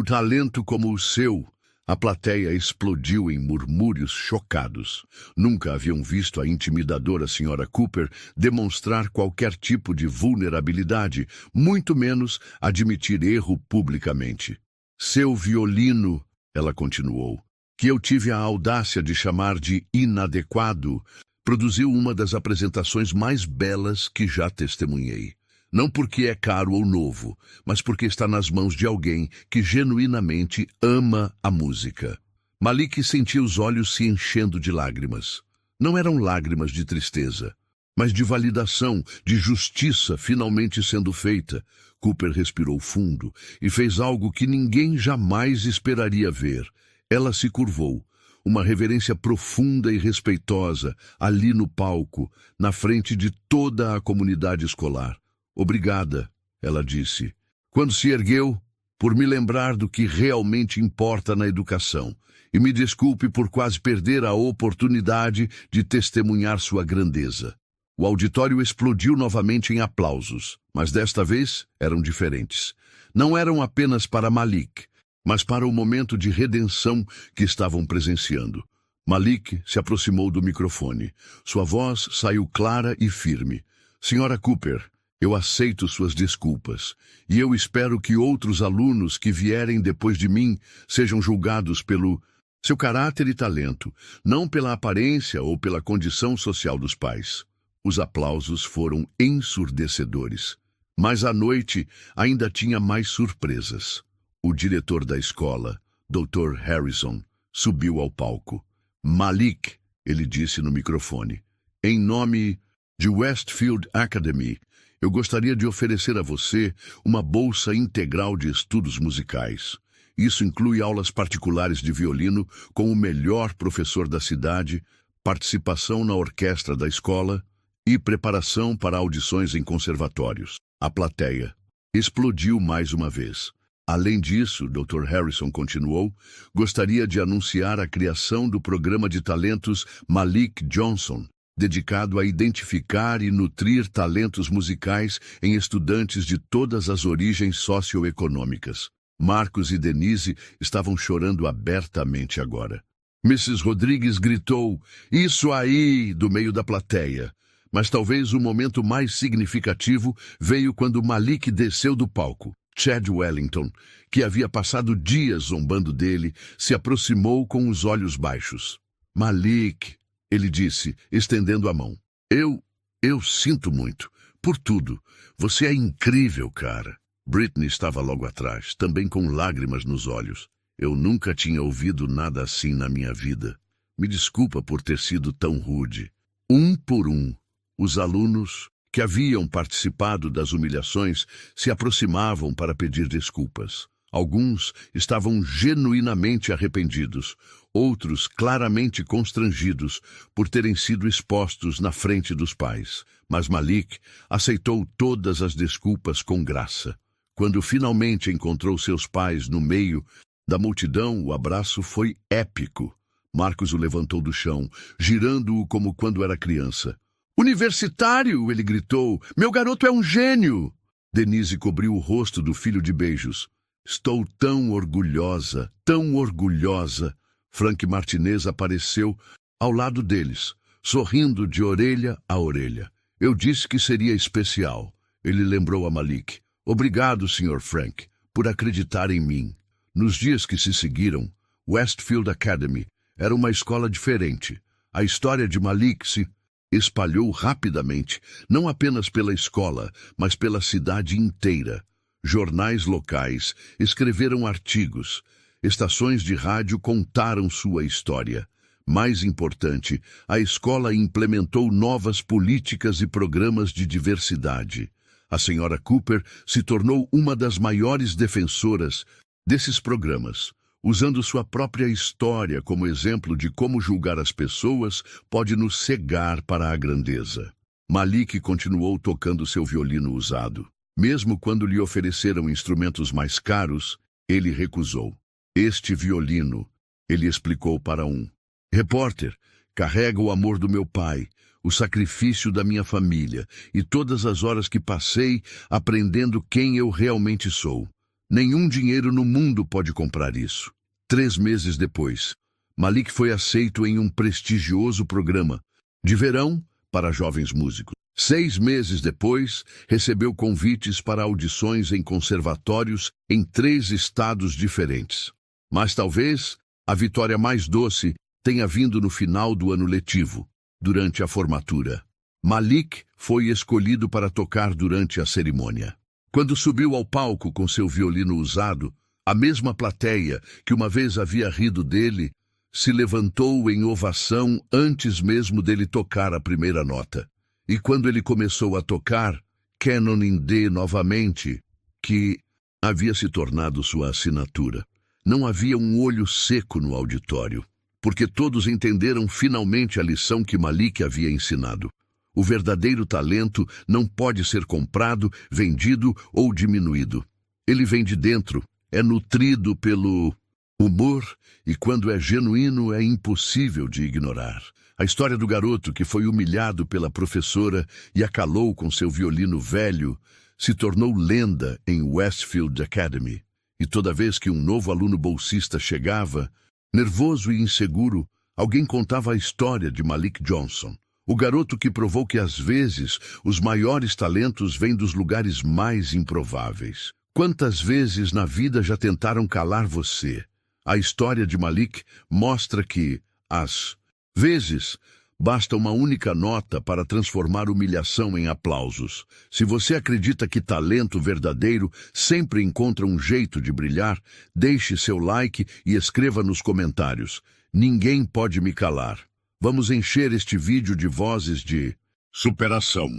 talento como o seu. A plateia explodiu em murmúrios chocados. Nunca haviam visto a intimidadora Sra. Cooper demonstrar qualquer tipo de vulnerabilidade, muito menos admitir erro publicamente. Seu violino, ela continuou, que eu tive a audácia de chamar de inadequado, produziu uma das apresentações mais belas que já testemunhei. Não porque é caro ou novo, mas porque está nas mãos de alguém que genuinamente ama a música. Malik sentia os olhos se enchendo de lágrimas. Não eram lágrimas de tristeza, mas de validação, de justiça finalmente sendo feita. Cooper respirou fundo e fez algo que ninguém jamais esperaria ver. Ela se curvou. Uma reverência profunda e respeitosa, ali no palco, na frente de toda a comunidade escolar. Obrigada, ela disse, quando se ergueu, por me lembrar do que realmente importa na educação, e me desculpe por quase perder a oportunidade de testemunhar sua grandeza. O auditório explodiu novamente em aplausos, mas desta vez eram diferentes. Não eram apenas para Malik, mas para o momento de redenção que estavam presenciando. Malik se aproximou do microfone. Sua voz saiu clara e firme. Sra. Cooper, eu aceito suas desculpas, e eu espero que outros alunos que vierem depois de mim sejam julgados pelo seu caráter e talento, não pela aparência ou pela condição social dos pais. Os aplausos foram ensurdecedores, mas a noite ainda tinha mais surpresas. O diretor da escola, Dr. Harrison, subiu ao palco. Malik, ele disse no microfone, em nome de Westfield Academy, eu gostaria de oferecer a você uma bolsa integral de estudos musicais. Isso inclui aulas particulares de violino com o melhor professor da cidade, participação na orquestra da escola e preparação para audições em conservatórios. A plateia explodiu mais uma vez. Além disso, Dr. Harrison continuou, gostaria de anunciar a criação do programa de talentos Malik Johnson, dedicado a identificar e nutrir talentos musicais em estudantes de todas as origens socioeconômicas. Marcos e Denise estavam chorando abertamente agora. Mrs. Rodrigues gritou, "Isso aí!" do meio da plateia. Mas talvez o momento mais significativo veio quando Malik desceu do palco. Chad Wellington, que havia passado dias zombando dele, se aproximou com os olhos baixos. "Malik", ele disse, estendendo a mão. Eu sinto muito. Por tudo. Você é incrível, cara." Britney estava logo atrás, também com lágrimas nos olhos. "Eu nunca tinha ouvido nada assim na minha vida. Me desculpa por ter sido tão rude." Um por um, os alunos que haviam participado das humilhações se aproximavam para pedir desculpas. Alguns estavam genuinamente arrependidos, outros claramente constrangidos por terem sido expostos na frente dos pais. Mas Malik aceitou todas as desculpas com graça. Quando finalmente encontrou seus pais no meio da multidão, o abraço foi épico. Marcos o levantou do chão, girando-o como quando era criança. "Universitário!" ele gritou. "Meu garoto é um gênio!" Denise cobriu o rosto do filho de beijos. "Estou tão orgulhosa, tão orgulhosa." Frank Martinez apareceu ao lado deles, sorrindo de orelha a orelha. "Eu disse que seria especial." Ele lembrou a Malik. Obrigado, Sr. Frank, por acreditar em mim. Nos dias que se seguiram, Westfield Academy era uma escola diferente. A história de Malik se espalhou rapidamente, não apenas pela escola, mas pela cidade inteira. Jornais locais escreveram artigos. Estações de rádio contaram sua história. Mais importante, a escola implementou novas políticas e programas de diversidade. A Sra. Cooper se tornou uma das maiores defensoras desses programas, usando sua própria história como exemplo de como julgar as pessoas pode nos cegar para a grandeza. Malik continuou tocando seu violino usado. Mesmo quando lhe ofereceram instrumentos mais caros, ele recusou. Este violino, ele explicou para um repórter, carrega o amor do meu pai, o sacrifício da minha família e todas as horas que passei aprendendo quem eu realmente sou. Nenhum dinheiro no mundo pode comprar isso. 3 meses depois, Malik foi aceito em um prestigioso programa de verão para jovens músicos. 6 meses depois, recebeu convites para audições em conservatórios em 3 estados diferentes. Mas talvez a vitória mais doce tenha vindo no final do ano letivo, durante a formatura. Malik foi escolhido para tocar durante a cerimônia. Quando subiu ao palco com seu violino usado, a mesma plateia que uma vez havia rido dele se levantou em ovação antes mesmo dele tocar a primeira nota. E quando ele começou a tocar Canon in D novamente, que havia se tornado sua assinatura, não havia um olho seco no auditório, porque todos entenderam finalmente a lição que Malik havia ensinado. O verdadeiro talento não pode ser comprado, vendido ou diminuído. Ele vem de dentro, é nutrido pelo humor e quando é genuíno é impossível de ignorar. A história do garoto que foi humilhado pela professora e a calou com seu violino velho se tornou lenda em Westfield Academy. E toda vez que um novo aluno bolsista chegava, nervoso e inseguro, alguém contava a história de Malik Johnson. O garoto que provou que às vezes os maiores talentos vêm dos lugares mais improváveis. Quantas vezes na vida já tentaram calar você? A história de Malik mostra que, às vezes, basta uma única nota para transformar humilhação em aplausos. Se você acredita que talento verdadeiro sempre encontra um jeito de brilhar, deixe seu like e escreva nos comentários. Ninguém pode me calar. Vamos encher este vídeo de vozes de superação.